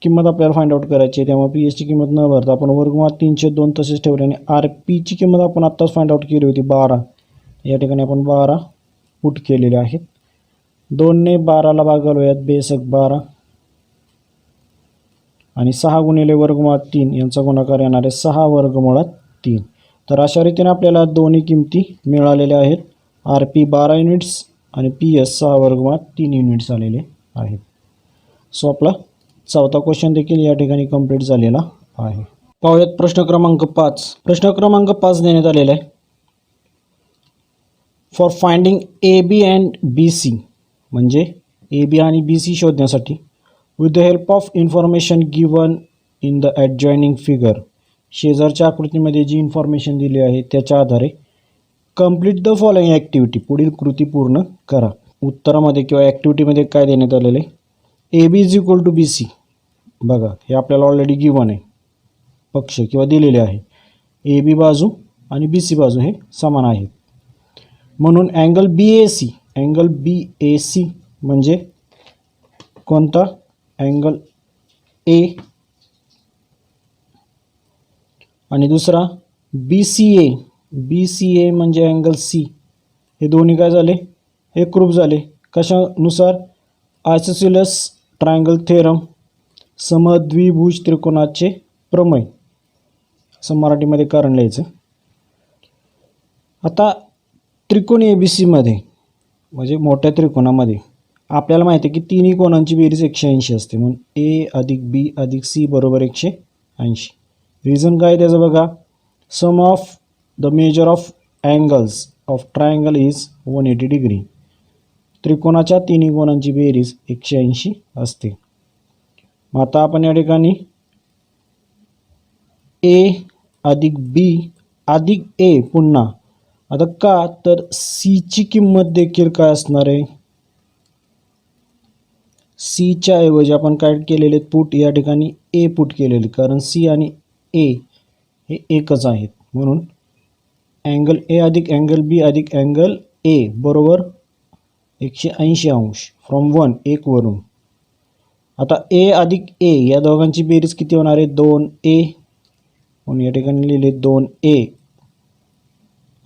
किंमत आपल्याला फाइंड आउट करायची आहे, त्यामुळे पी एसची किंमत न भरता आपण वर्गमुळात 3/2 तसेच ठेवले आणि आर पीची किंमत आपण आत्ताच फाइंड आउट केली होती 12. या ठिकाणी आपण 12 पुट केलेले आहेत. 2ने 12ला भागवूयात, बेसक 12 आणि 6 गुणिले वर्गमुळात 3 यांचा गुणाकार येणार आहे 6 वर्गमुळात 3. तर अशा रीतीने आपल्याला दोन्ही किमती मिळालेल्या आहेत. आर पी 12 युनिट्स आणि पी एस 6 वर्गमुळात 3 युनिट्स आलेले आहेत. सो आपला चौथा क्वेश्चन देखील या ठिकाणी कंप्लीट झालेला आहे. पाहूयात प्रश्न क्रमांक 5. प्रश्न क्रमांक 5 देण्यात आलेला आहे. For finding A B and B C, म्हणजे ए बी आणि बी सी शोधण्यासाठी with the help of information given in the adjoining figure, शेजारच्या आकृतीमध्ये जी इन्फॉर्मेशन दिली आहे त्याच्या आधारे कंप्लीट द फॉलोइंग ॲक्टिव्हिटी, पुढील कृती पूर्ण करा. उत्तरामध्ये किंवा ॲक्टिव्हिटीमध्ये काय देण्यात आलेलं आहे? A B is equal to B C. बघा, हे आपल्याला ऑलरेडी गिवन आहे, पक्ष किंवा दिलेले आहे. ए बी बाजू आणि बी सी बाजू हे समान आहेत. म्हणून अँगल बी ए सी, अँगल बी ए सी म्हणजे कोणता? Angle A. आणि दुसरा बी सी ए, बी सी ए म्हणजे अँगल सी. हे दोन्ही काय झाले? एकरूप झाले. कशानुसार? आयसोसेलेस ट्रायंगल थेरम, समद्विभुज त्रिकोणाचे प्रमेय, असं मराठीमध्ये कारण लिहायचं. आता त्रिकोण ए बी सीमध्ये म्हणजे मोठ्या त्रिकोणामध्ये आपल्याला माहिती आहे की तिन्ही कोणांची बेरीज 180 असते. म्हणून ए अधिक बी अधिक सी बरोबर 180. रिझन काय त्याचं बघा, sum of the measure of angles of triangle is 180 degree. त्रिकोणाच्या तिन्ही कोणांची बेरीज 180 असते. मग आता आपण या ठिकाणी ए अधिक बी अधिक ए पुन्हा, आता का तर सीची किंमत देखील काय असणार आहे? सीच्या ऐवजी आपण काय केलेले पुट, या ठिकाणी ए पुट केलेले, कारण सी आणि ए हे एकच आहेत. म्हणून अँगल ए अधिक अँगल बी अधिक अँगल ए बरोबर 180 अंश फ्रॉम 1, 1 वरून. आता ए अधिक ए या दोघांची बेरीज किती होणार आहे? 2a. म्हणून या ठिकाणी लिहिले 2a.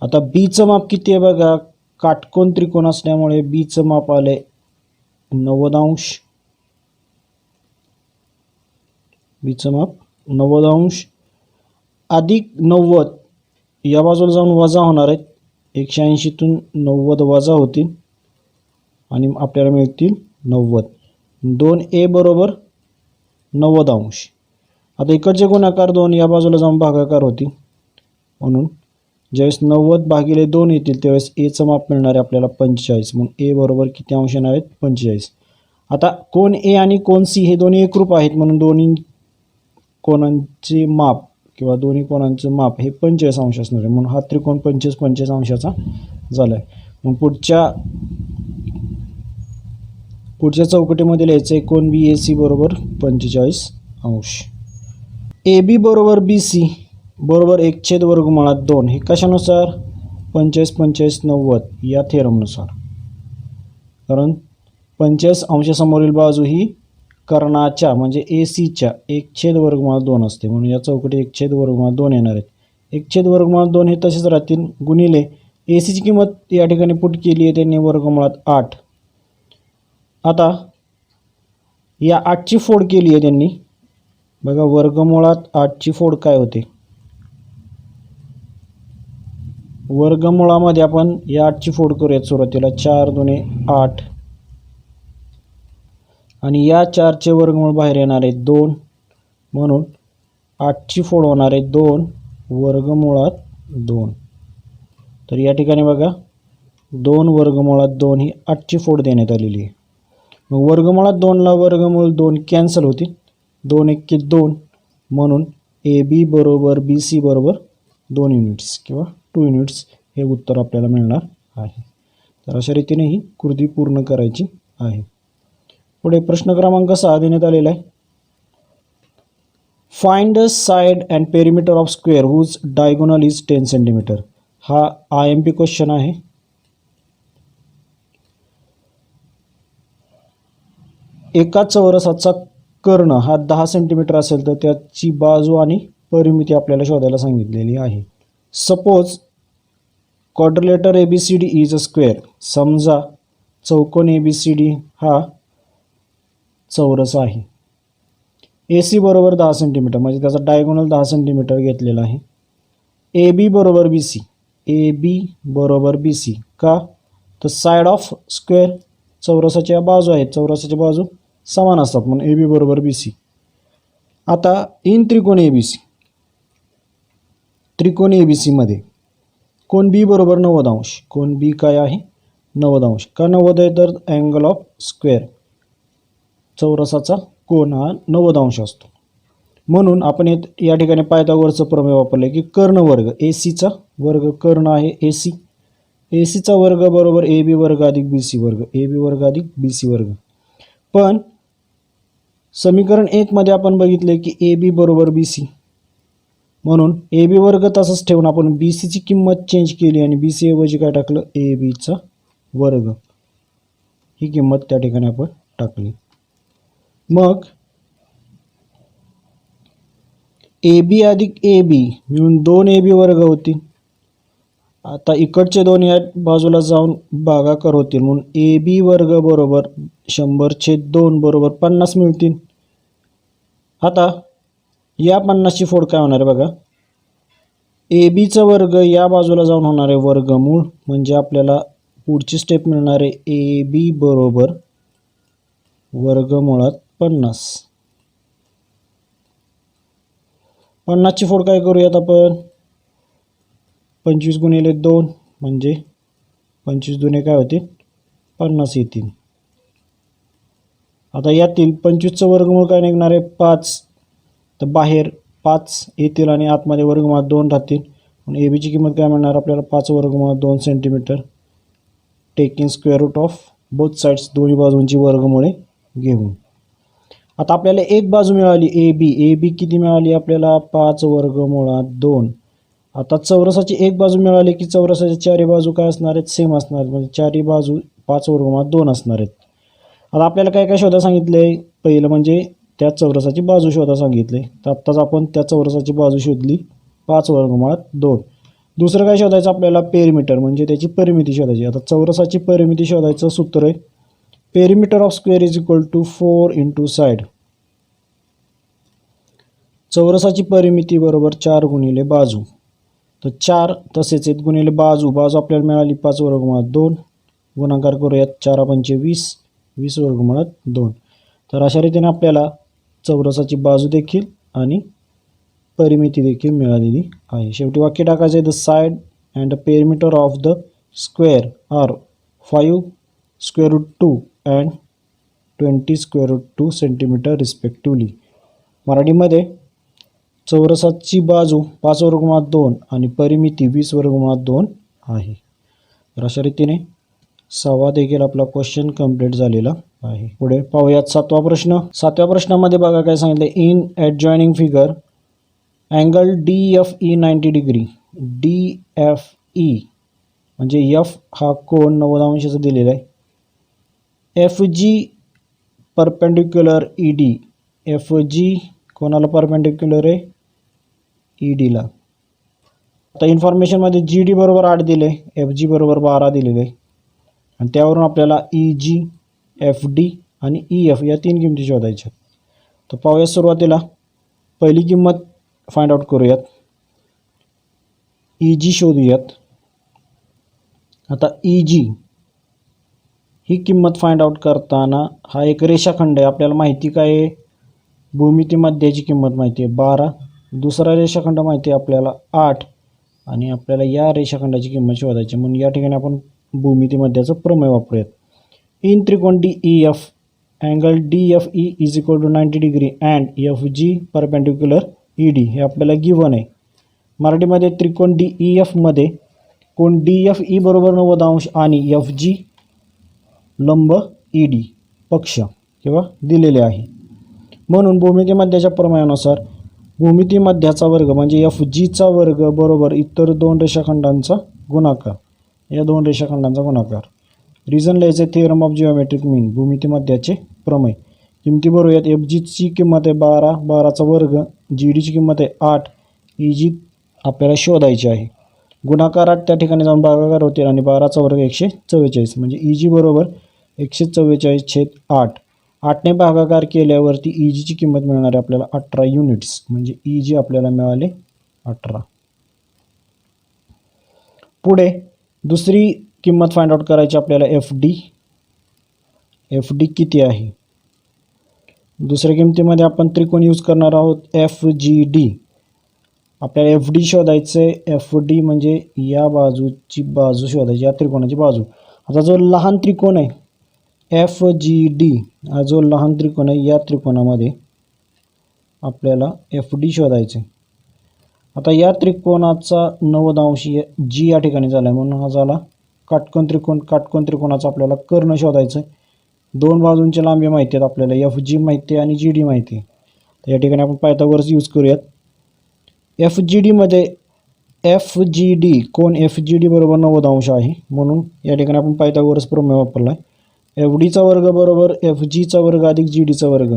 आता बीचं माप किती आहे बघा, काटकोन त्रिकोण असल्यामुळे बीचं माप आलं आहे 90 अंश. बीचं माप 90 अंश अधिक 90 या बाजूला जाऊन वजा होणार आहेत. 180तून 90 वजा होतील आणि आपल्याला मिळतील 90. 2a बरोबर 90 अंश. आता इकडचे गुणाकार 2 या बाजूला जाऊन भागाकार होतील. म्हणून ज्यावेळेस 90 भागिले 2 येतील त्यावेळेस एचं माप मिळणार आहे आपल्याला 45. मग ए बरोबर किती अंश येणार आहेत? 45. आता कोण ए आणि कोण सी हे दोन्ही एकरूप आहेत, म्हणून दोन्ही कोणांचे माप किंवा दोन्ही कोणांचं माप हे 45 अंश असणार आहे. म्हणून हा त्रिकोण 45 अंशाचा झाला आहे. मग पुढच्या चौकटीमध्ये लिहायचं आहे कोण बी ए सी बरोबर 45 अंश. ए बी बरोबर बी सी बरोबर 1/2 हे कशानुसार? 45 45 90 या थेरमनुसार. कारण 45 अंशासमोरील बाजू ही कर्णाच्या म्हणजे ए सीच्या 1/2 असते. म्हणून या चौकटी 1/2 येणार आहेत. 1/2 हे तसेच राहतील गुणिले ए सीची किंमत या ठिकाणी पुट केली आहे त्यांनी वर्गमुळात 8. आता या 8ची फोड केली आहे त्यांनी. बघा, वर्गमुळात 8ची फोड काय होते? वर्गमुळामध्ये आपण या 8ची फोड करूयात सुरुवातीला. 4 दुणे 8 आणि या 4चे वर्गमूळ बाहेर येणार आहे 2, म्हणून 8ची फोड होणार आहे 2 वर्गमुळात 2. तर या ठिकाणी बघा 2 वर्गमुळात 2 ही 8ची फोड देण्यात आलेली आहे. मग वर्गमुळात 2ला वर्गमूळ 2 कॅन्सल होतील, 2 एक्के 2, म्हणून ए बी बरोबर बी सी बरोबर 2 युनिट्स किंवा 2 युनिट्स हे उत्तर आपल्याला मिळणार आहे. तर अशा रीतीने ही कृती पूर्ण करायची आहे. पुढे प्रश्न क्रमांक 6 देण्यात आलेला आहे. Find the side and perimeter of square whose diagonal is 10 centimetre. हा IMP क्वेश्चन आहे. एका चौरसाचा कर्ण हा 10 सेंटीमीटर असेल तर त्याची बाजू आणि परिमिती आपल्याला शोधायला सांगितलेली आहे. Suppose quadrilateral ABCD is a square. समजा चौकोन ABCD हा चौरस आहे. AC बरोबर 10 सेंटीमीटर म्हणजे त्याचा डायगोनल 10 सेंटीमीटर घेतलेला आहे. AB बरोबर BC. AB बरोबर BC का तर साइड ऑफ स्क्वेअर चौरसाच्या बाजू आहेत, चौरसाच्या बाजू समान असतात म्हणून AB बरोबर BC. आता इन त्रिकोण ABC, त्रिकोण ABC मध्ये कोण B बरोबर 90 अंश. कोण B काय आहे 90 अंश. का 90 आहे तर अँगल ऑफ स्क्वेअर चौरसाचा कोन हा 90 अंश असतो. म्हणून आपण या ठिकाणी पायथागोरसचं प्रमेय वापरले की कर्ण वर्ग ACचा वर्ग कर्ण आहे AC. ACचा वर्ग बरोबर AB वर्ग अधिक BC वर्ग. AB वर्ग अधिक BC वर्ग. पण समीकरण 1 मध्ये आपण बघितले की AB बरोबर BC, म्हणून AB वर्ग तसंच ठेवून आपण BCची किंमत चेंज केली आणि BC ऐवजी काय टाकलं ABचा वर्ग. ही किंमत त्या ठिकाणी आपण टाकली. मग AB अधिक AB मिळून 2AB वर्ग होतील. आता इकडचे दोन या बाजूला जाऊन भागाकार होतील म्हणून AB वर्ग बरोबर 100/2 बरोबर 50 मिळतील. आता या 50ची फोड काय होणार आहे बघा. ABचा वर्ग या बाजूला जाऊन होणार आहे वर्गमूळ, म्हणजे आपल्याला पुढची स्टेप मिळणार आहे AB बरोबर वर्गमुळात 50. 50ची फोड काय करूयात आपण 25 गुणिले 2 म्हणजे 25 दुने काय होतील 50 येतील. आता यातील 25चं वर्गमूळ काय निघणार आहे 5, तर बाहेर 5 येतील आणि आतमध्ये वर्गमुळात 2 राहतील. म्हणून ABची किंमत काय मिळणार आपल्याला 5 वर्गमुळात 2 centimetre. Taking square root of both sides, दोन्ही बाजूंची वर्गमुळे घेऊन. आता आपल्याला एक बाजू मिळाली AB किती मिळाली आपल्याला 5 वर्गमुळात 2. आता चौरसाची एक बाजू मिळाली की चौरसाच्या चारही बाजू काय असणार आहेत सेम असणार आहेत, म्हणजे चारही बाजू 5 वर्गमुळात 2 असणार आहेत. आता आपल्याला काय काय शोधा सांगितले पहिलं म्हणजे त्या चौरसाची बाजू शोधा सांगितले. तर आत्ताच आपण त्या चौरसाची बाजू शोधली 5 वर्गमुळात 2. दुसरं काय शोधायचं आपल्याला पेरिमीटर म्हणजे त्याची परिमिती शोधायची. आता चौरसाची परिमिती शोधायचं सूत्र आहे perimeter of square is equal to 4 into side. चौरसाची परिमिती बरोबर 4 गुणिले बाजू. तर 4 तसेच आहेत गुणिले बाजू. बाजू आपल्याला मिळाली 5 वर्गमुळात 2. गुणाकार करूयात 4 पंचे 20, 20 वर्गमुळात 2. तर अशा रीतीने आपल्याला चौरसाची बाजू देखील आणि परिमिती देखील मिळालेली आहे. शेवटी वाक्य टाकायचे the side and the perimeter of the square are 5 square root 2 and 20 square root 2 centimetre respectively. मराठीमध्ये चौरसाची बाजू 5 वर्गमुळात 2 आणि परिमिती 20 वर्गमुळात 2 आहे. तर अशा रीतीने 6वा देखील आपला क्वेश्चन कंप्लीट झालेला आहे. पुढे पाहूयात 7वा प्रश्न. 7व्या प्रश्नामध्ये बघा काय सांगितलं in adjoining figure angle DFE 90 degree. DFE म्हणजे F हा कोन 90 अंशाचा दिलेला आहे. FG perpendicular ED. FG कोणाला परपेंडिक्युलर आहे EDला. आता इन्फॉर्मेशनमध्ये GD बरोबर 8 दिले, FG बरोबर 12 दिलेले आहे आणि त्यावरून आपल्याला EG, FD आणि EF या 3 किमती शोधायच्या. तर पाहूया सुरुवातीला पहिली किंमत फाइंड आउट करूयात. EG शोधूयात. आता EG ही किंमत फाइंड आउट करताना हा एक रेषाखंड आहे. आपल्याला माहिती काय आहे, भूमिती मध्याची किंमत माहिती आहे 12, दुसरा रेषाखंड माहिती आहे आपल्याला 8 आणि आपल्याला या रेषाखंडाची किंमत शोधायची. म्हणून या ठिकाणी आपण भूमिती मध्याचं प्रमेय वापरूयात. इन त्रिकोण DEF angle DFE is equal to 90 degree and FG perpendicular ED हे आपल्याला गिवन आहे. मराठीमध्ये त्रिकोण DEF मध्ये कोण DFE बरोबर 90 अंश आणि FG लंब ED पक्ष किंवा दिलेले आहे. म्हणून भूमिती मध्याच्या प्रमेयानुसार भूमिती मध्याचा वर्ग म्हणजे FGचा वर्ग बरोबर इतर दोन रेषाखंडांचा गुणाकार, या दोन रेषाखंडांचा गुणाकार. रिझन लिहायचे थिअरम ऑफ जिओमेट्रिक मीन, भूमिती मध्याचे प्रमेय. किमती बरोबर FGची किंमत आहे 12, 12चा वर्ग, GDची किंमत आहे 8, EG आपल्याला शोधायची आहे. गुणाकारात त्या ठिकाणी जाऊन भागाकार होतील आणि 12चा वर्ग 144 म्हणजे EG बरोबर 144/8. 8ने भागाकार केल्यावरती EGची किंमत मिळणार आहे आपल्याला 18 युनिट्स म्हणजे EG आपल्याला मिळाले 18. पुढे दुसरी किंमत फाइंड आउट करायची आपल्याला FD किती आहे. दुसऱ्या किमतीमध्ये आपण त्रिकोण यूज करणार आहोत FGD. आपल्याला FD शोधायचं आहे. FD म्हणजे या बाजूची बाजू शोधायची, या त्रिकोणाची बाजू. आता जो लहान त्रिकोण आहे FGD हा जो लहान त्रिकोण आहे, या त्रिकोणामध्ये आपल्याला FD शोधायचे. आता या त्रिकोणाचा 90 अंश G या ठिकाणी झाला आहे म्हणून हा झाला काटकोन त्रिकोण. काटकोन त्रिकोणाचा आपल्याला कर्ण शोधायचं आहे. दोन बाजूंची लांबी माहिती आहेत आपल्याला, FG माहिती आहे आणि GD माहिती आहे. तर या ठिकाणी आपण पायथागोरस यूज करूयात. FGD मध्ये FGD कोण FGD बरोबर 90 अंश आहे म्हणून या ठिकाणी आपण पायथागोरस प्रमेय वापरला आहे. FDचा वर्ग बरोबर FGचा वर्ग अधिक GDचा वर्ग.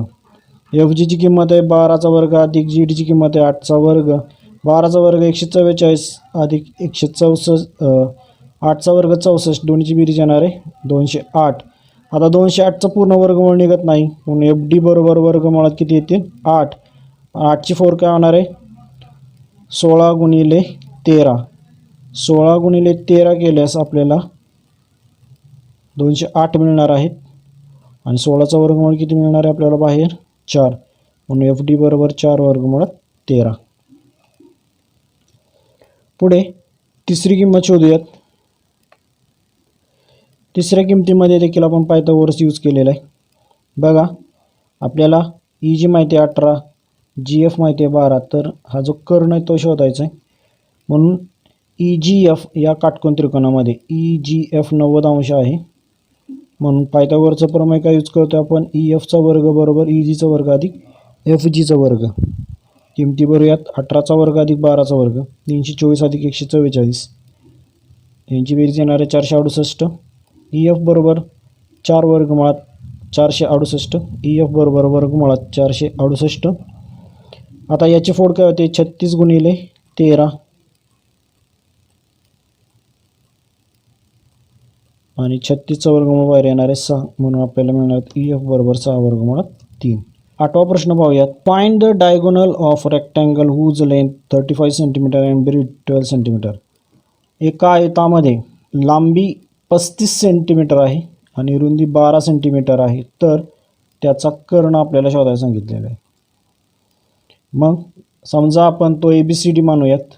FGची किंमत आहे 12चा वर्ग अधिक GDची किंमत आहे 8चा वर्ग. 12चा वर्ग 144 अधिक 164, 8चा वर्ग 64, दोन्हीची बेरीज येणार आहे 208. आता 208चा पूर्ण वर्गमूळ निघत नाही म्हणून FD बरोबर वर्गमुळात किती येतील 8. 8ची 4 काय होणार आहे 16 गुणिले 13. 16 गुणिले 13 केल्यास आपल्याला 208 मिळणार आहेत आणि 16चा वर्गमूळ किती मिळणार आहे आपल्याला बाहेर 4 म्हणून FD बरोबर 4 वर्गमुळात 13. पुढे तिसरी किंमत शोधूयात. तिसऱ्या किमतीमध्ये देखील आपण पायथागोरस यूज केलेला आहे. बघा आपल्याला EG माहिती आहे 18, GF माहिती आहे 12, तर हा जो कर्ण आहे तो शोधायचा आहे. म्हणून EGF या काटकोन त्रिकोणामध्ये EGF 90 अंश आहे म्हणून पायथागोरसचं प्रमेय काय यूज करतो आपण EFचा वर्ग बरोबर EGचा वर्ग अधिक FGचा वर्ग. किमती बरोबर 18चा वर्ग अधिक 12चा वर्ग 324 अधिक 144, यांची बेरीज येणार आहे 468. EF बरोबर 4 वर्गमुळात 468, EF बरोबर वर्गमुळात 468. आता याची फोड काय होते 36 गुणिले 13 आणि 36चा वर्गमूळ बाहेर येणार आहे 6 म्हणून आपल्याला मिळणार EF बरोबर 6 वर्गमुळात 3. 8वा प्रश्न पाहूयात. Find the diagonal of rectangle whose length 35 centimetre and breadth 12 centimetre. एका आयतामध्ये लांबी 35 सेंटीमीटर आहे आणि रुंदी 12 सेंटीमीटर आहे, तर त्याचा कर्ण आपल्याला शोधायला सांगितलेला आहे. मग समजा आपण तो ABCD मानूयात.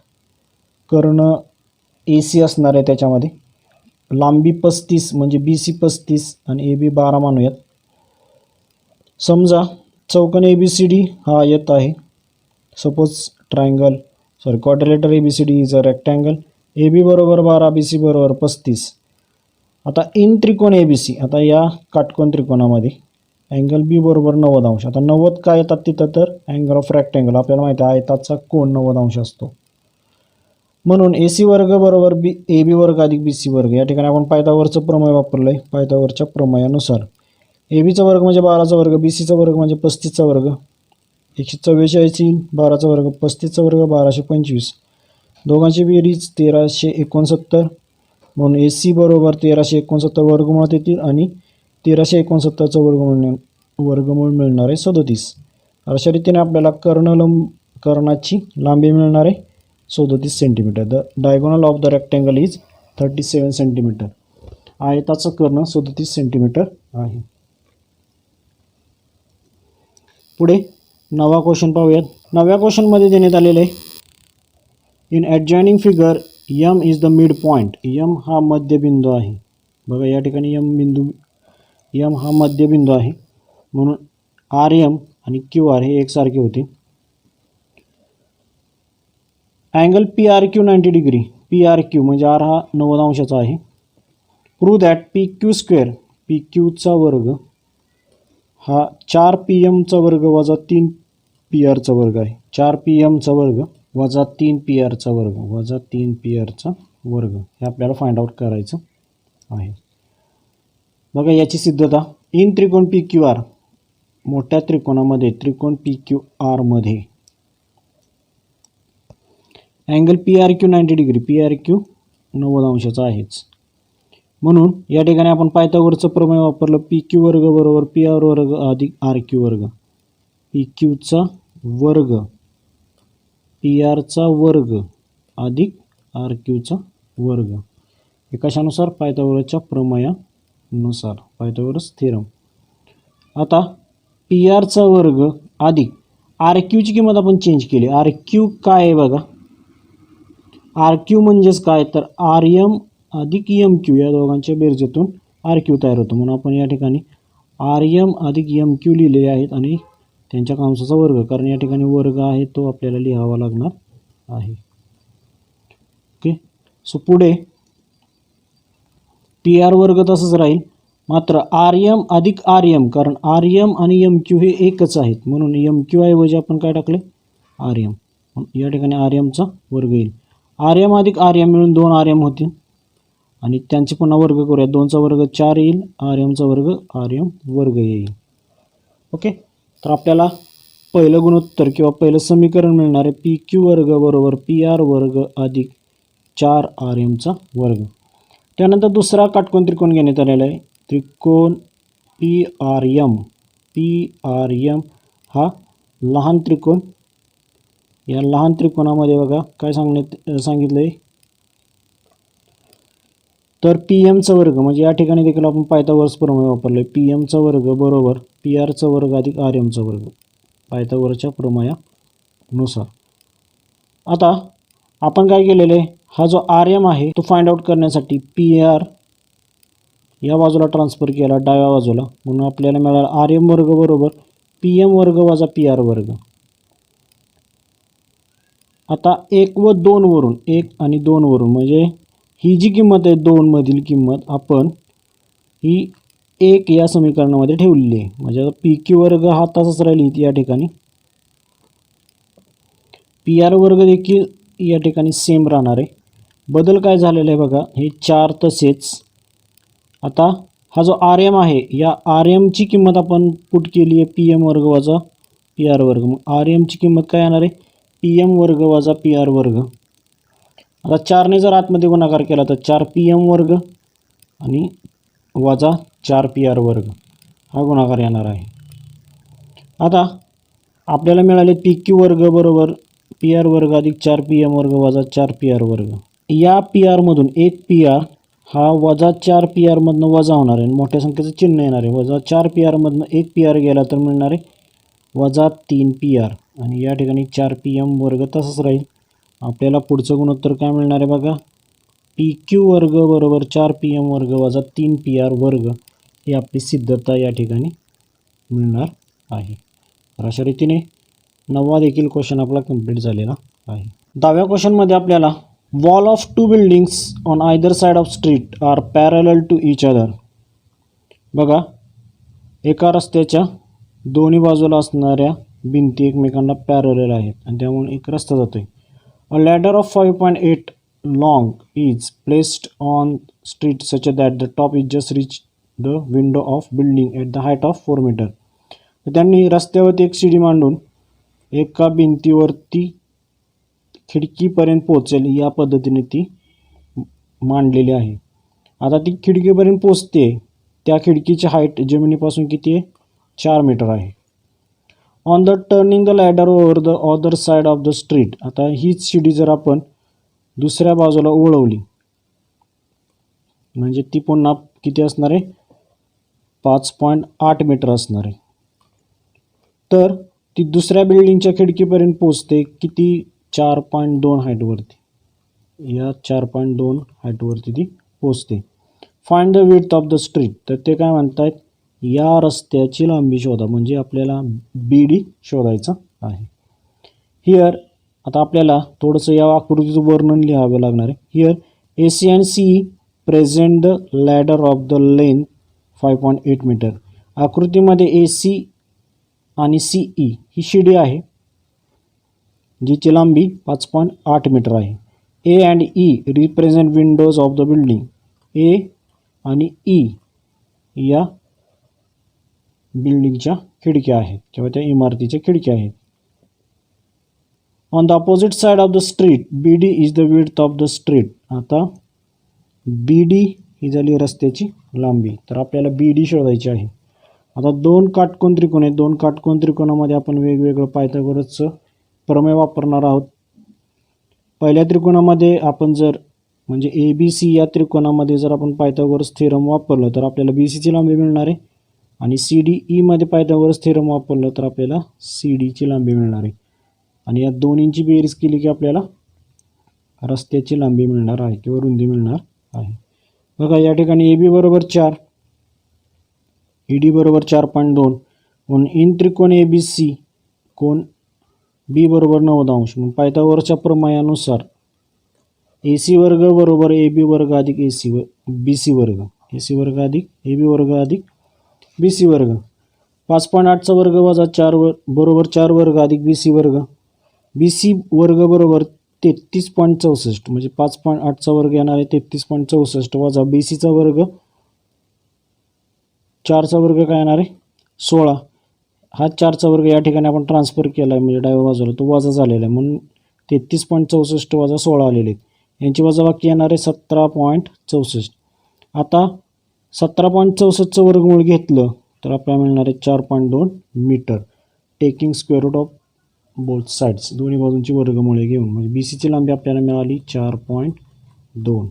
कर्ण AC असणार आहे, त्याच्यामध्ये लांबी 35 म्हणजे BC 35 आणि AB 12 मानूयात. समजा चौकोन ABCD हा आयत आहे. Suppose quadrilateral ABCD is a rectangle. AB बरोबर 12, BC बरोबर 35. आता इन त्रिकोण ABC, आता या काटकोन त्रिकोणामध्ये अँगल B बरोबर 90 अंश. आता 90 काय येतात तिथं तर अँगल ऑफ रेक्टँगल. आपल्याला माहिती आहे आयताचा कोन 90 अंश असतो. म्हणून AC वर्ग बरोबर AB वर्ग अधिक BC वर्ग. या ठिकाणी आपण पायथागोरसचं प्रमेय वापरलं आहे. पायथागोरसच्या प्रमेयानुसार ABचा वर्ग म्हणजे 12चा वर्ग, BCचा वर्ग म्हणजे 35चा वर्ग, 144 येईल, 12चा वर्ग 35चा वर्ग 1225. दोघांची बेरीज 1369 म्हणून AC बरोबर 1369 वर्गमुळात येतील आणि 1369चं वर्गमूळ मिळणार आहे 37. अशा रीतीने आपल्याला कर्णाची लांबी मिळणार आहे 37 centimetre. The diagonal of the rectangle is 37 centimetre. आयताचं कर्ण 37 सेंटीमीटर आहे. पुढे 9वा क्वेश्चन पाहूयात. 9व्या क्वेश्चनमध्ये देण्यात आलेलं आहे, in adjoining figure M is the mid point. M हा मध्यबिंदू आहे. बघा या ठिकाणी यम हा मध्यबिंदू आहे, म्हणून आर एम आणि क्यू आर हे एकसारखे होते. Angle P R Q 90 degree. P R Q म्हणजे आर हा 90 अंशाचा आहे. Prove that P Q square, P क्यूचा वर्ग हा 4 पी एमचा वर्ग वजा 3 पी आरचा वर्ग आहे. 4 पी एमचा वर्ग वजा 3 पी आरचा वर्ग वजा 3 पी आरचा वर्ग हे आपल्याला फाइंड आउट करायचं आहे. बघा याची सिद्धता, इन त्रिकोण पी क्यू आर, मोठ्या त्रिकोणामध्ये त्रिकोण पी क्यू आरमध्ये angle P R Q 90 degree, P R Q 90 अंशाचा आहेच. म्हणून या ठिकाणी आपण पायथागोरसचं प्रमेय वापरलं. पी क्यू वर्ग बरोबर पी आर वर्ग अधिक आर क्यू वर्ग. पी क्यूचा वर्ग पी आरचा वर्ग अधिक आर क्यूचा वर्ग हे कशानुसार? पायथागोरसच्या प्रमेयानुसार, पायथागोरस थेरम. आता पी आरचा वर्ग अधिक आर क्यूची किंमत आपण चेंज केली. आर क्यू काय आहे बघा, आर क्यू म्हणजेच काय तर आर एम अधिक एम क्यू या दोघांच्या बेरजेतून आर क्यू तयार होतो. म्हणून आपण या ठिकाणी आर एम अधिक एम क्यू लिहिलेले आहेत आणि त्यांच्या कंसाचा वर्ग, कारण या ठिकाणी वर्ग आहे तो आपल्याला लिहावा लागणार आहे. ओके, सो पुढे पी आर वर्ग तसंच राहील, मात्र आर एम अधिक आर एम, कारण आर एम आणि एम क्यू हे एकच आहेत, म्हणून एम क्यू ऐवजी आपण काय टाकले? R M. या ठिकाणी आर एमचा वर्ग येईल. आर एम अधिक आर एम मिळून 2 आर एम होतील आणि त्यांचे पुन्हा वर्ग करूया. 2चा वर्ग 4 येईल, आर एमचा वर्ग आर एम वर्ग येईल. ओके, तर आपल्याला पहिलं गुणोत्तर किंवा पहिलं समीकरण मिळणार आहे पी क्यू वर्ग बरोबर पी आर वर्ग अधिक 4 आर एमचा वर्ग. त्यानंतर दुसरा काटकोन त्रिकोण घेण्यात आलेला आहे, त्रिकोण P R M. P R M हा लहान त्रिकोण. या लहान त्रिकोणामध्ये बघा काय सांगितलं आहे, तर पी एमचा वर्ग म्हणजे या ठिकाणी देखील आपण पायथागोरस प्रमेय वापरले. पी एमचा वर्ग बरोबर पी आरचा वर्ग अधिक आर एमचा वर्ग पायथागोरसच्या प्रमेयानुसार. आता आपण काय केलेलं आहे, हा जो आर एम आहे तो फाइंड आउट करण्यासाठी पी आर या बाजूला ट्रान्सफर केला डाव्या बाजूला, म्हणून आपल्याला मिळाला आर एम वर्ग बरोबर पी एम वर्ग वजा पी आर वर्ग. आता 1 व 2 वरून, 1 आणि 2 वरून म्हणजे ही जी किंमत आहे 2 मधील किंमत आपण ही 1 या समीकरणामध्ये ठेवलेली आहे. म्हणजे पी क्यू वर्ग हा तसाच राहील या ठिकाणी, पी आर वर्ग देखील या ठिकाणी सेम राहणार आहे. बदल काय झालेला आहे बघा, हे 4 तसेच. आता हा जो आर एम आहे या आर एमची किंमत आपण पुट केली आहे पी एम वर्ग वजा पी आर वर्ग. मग आर एमची किंमत काय येणार आहे? पी एम वर्ग वजा पी आर वर्ग. आता 4ने जर आतमध्ये गुणाकार केला तर 4 पी एम वर्ग आणि वजा 4 पी आर वर्ग हा गुणाकार येणार आहे. आता आपल्याला मिळाले पी क्यू वर्ग बरोबर पी आर वर्ग अधिक 4 पी एम वर्ग वजा 4 पी आर वर्ग. या पी आरमधून एक पी आर हा वजा 4 पी आरमधनं वजा होणार आहे, मोठ्या संख्येचं चिन्ह येणार आहे. वजा 4 पी आरमधनं एक पी आर गेला तर मिळणार आहे वजा 3 पी आर आणि या ठिकाणी 4 पी एम वर्ग तसंच राहील. आपल्याला पुढचं गुणोत्तर काय मिळणार आहे बघा, पी क्यू वर्ग बरोबर 4 पी एम वर्ग वजा 3 पी आर वर्ग ही आपली सिद्धता या ठिकाणी मिळणार आहे. तर अशा रीतीने 9वा देखील क्वेश्चन आपला कंप्लीट झालेला आहे. 10व्या क्वेश्चनमध्ये आपल्याला wall of 2 buildings on either side of street are parallel to each other. बघा एका रस्त्याच्या दोन्ही बाजूला असणाऱ्या भिंती एकमेकांना पॅरलल आहेत आणि त्यामुळे एक रस्ता जातो आहे. A ladder of 5.8 long is placed on street such that the top is just reach the window of building at the height of 4 metre. तर त्यांनी रस्त्यावरती एक शिडी मांडून एका भिंतीवरती खिडकीपर्यंत पोहोचेल या पद्धतीने ती मांडलेली आहे. आता ती खिडकीपर्यंत पोचते, त्या खिडकीची हाईट जमिनीपासून किती आहे? 4 मीटर आहे. On the turning the ladder over the other side of the street. आता हीच शिडी जर आपण दुसऱ्या बाजूला वळवली म्हणजे ती पुन्हा किती असणार आहे? 5.8 मीटर असणार आहे. तर ती दुसऱ्या बिल्डिंगच्या खिडकीपर्यंत पोचते किती? 4.2 हाईटवरती. या 4.2 हाईटवरती ती पोचते. Find the width of the street. तर ते काय म्हणतायत? या रस्त्याची लांबी शोधा. म्हणजे आपल्याला BD शोधायचं आहे. हिअर आता आपल्याला थोडंसं या आकृतीचं वर्णन लिहावं लागणार आहे. Here AC and CE present the ladder of the length 5.8 metre. आकृतीमध्ये AC आणि CE ही शिडी आहे जिची लांबी 5.8 मीटर आहे. A and E represent windows of the building. A आणि E या बिल्डिंगच्या खिडक्या आहेत किंवा त्या इमारतीच्या खिडक्या आहेत. On the opposite side of the street BD is the width of the street. आता BD ही झाली रस्त्याची लांबी. तर आपल्याला BD शोधायची आहे. आता दोन काटकोन त्रिकोण आहेत. दोन काटकोन त्रिकोणामध्ये आपण वेगवेगळं पायथागोरसचं प्रमेय वापरणार आहोत. पहिल्या त्रिकोणामध्ये आपण जर म्हणजे ABC या त्रिकोणामध्ये जर आपण पायथागोरस थेरम वापरलं तर आपल्याला BCची लांबी मिळणार आहे. आणि CDE मध्ये पायथागोरस थेरम वापरलं तर आपल्याला CDची लांबी मिळणार आहे. आणि या दोन्हींची बेरीज केली की आपल्याला रस्त्याची लांबी मिळणार आहे किंवा रुंदी मिळणार आहे. बघा या ठिकाणी AB बरोबर 4, ED बरोबर 4.2 म्हणून इन त्रिकोण ABC कोण B बरोबर 90 अंश. म्हणून पायथागोरसच्या प्रमेयानुसार AC वर्ग बरोबर AB वर्ग अधिक BC वर्ग. AC वर्ग अधिक AB वर्ग अधिक BC वर्ग. 5.8चा वर्ग वजा 4 बरोबर 4 वर्ग अधिक BC वर्ग. BC वर्ग बरोबर 33.64 म्हणजे 5.8चा वर्ग येणार आहे 33.64 वजा BCचा वर्ग 4चा वर्ग काय येणार आहे 16. हा 4चा वर्ग या ठिकाणी आपण ट्रान्सफर केला आहे म्हणजे डाव्या बाजूला तो वजा झालेला आहे म्हणून 33.64 वजा 16 आलेले आहेत. यांची वजाबाकी येणार आहे 17.64. आता 17.64चं वर्गमूळ घेतलं तर आपल्याला मिळणार आहे 4.2 metre. Taking square root of both sides. दोन्ही बाजूंची वर्गमुळे घेऊन म्हणजे BCची लांबी आपल्याला मिळाली 4.2.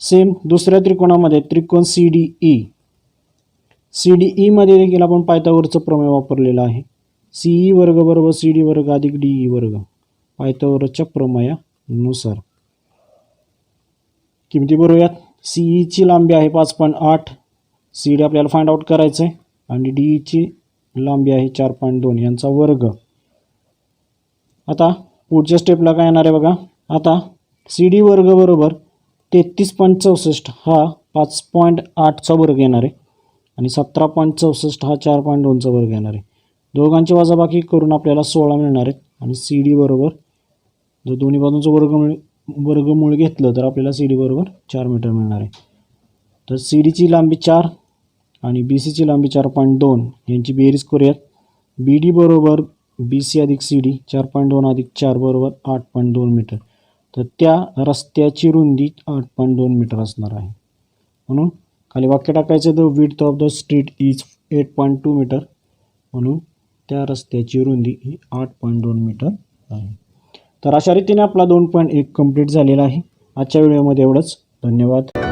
सेम दुसऱ्या त्रिकोणामध्ये त्रिकोण CDE. CDE मध्ये देखील आपण पायथागोरसचं प्रमेय वापरलेलं आहे. CE वर्ग बरोबर CD वर्ग अधिक DE वर्ग. पायथागोरसच्या प्रमेयानुसार किमती बरोबर. CEची लांबी आहे 5.8. CD आपल्याला फाइंड आउट करायचं आहे आणि DEची लांबी आहे 4.2 यांचा वर्ग. आता पुढच्या स्टेपला काय येणार आहे बघा. आता CD वर्ग बरोबर 33.64 हा 5.8चा वर्ग येणार आहे आणि 17.64 हा 4.2चा वर्ग येणार आहे. दोघांची वजाबाकी करून आपल्याला 16 मिळणार आहेत आणि CD बरोबर जर दोन्ही बाजूंचं वर्गमूळ घेतलं तर आपल्याला CD बरोबर 4 मीटर मिळणार आहे. तर CDची लांबी 4 आणि BCची लांबी 4.2 यांची बेरीज करूयात. BD बरोबर BC अधिक CD 4.2 अधिक 4 बरोबर 8.2 मीटर. तर त्या रस्त्याची रुंदी 8.2 मीटर असणार आहे. म्हणून खाली वाक्य टाकायचं the width of the street is 8.2 metre. म्हणून त्या रस्त्याची रुंदी ही 8.2 मीटर आहे. तर अशा रीतीने आपला 2.1 कंप्लीट झालेला आहे. आजच्या व्हिडिओमध्ये एवढंच. धन्यवाद.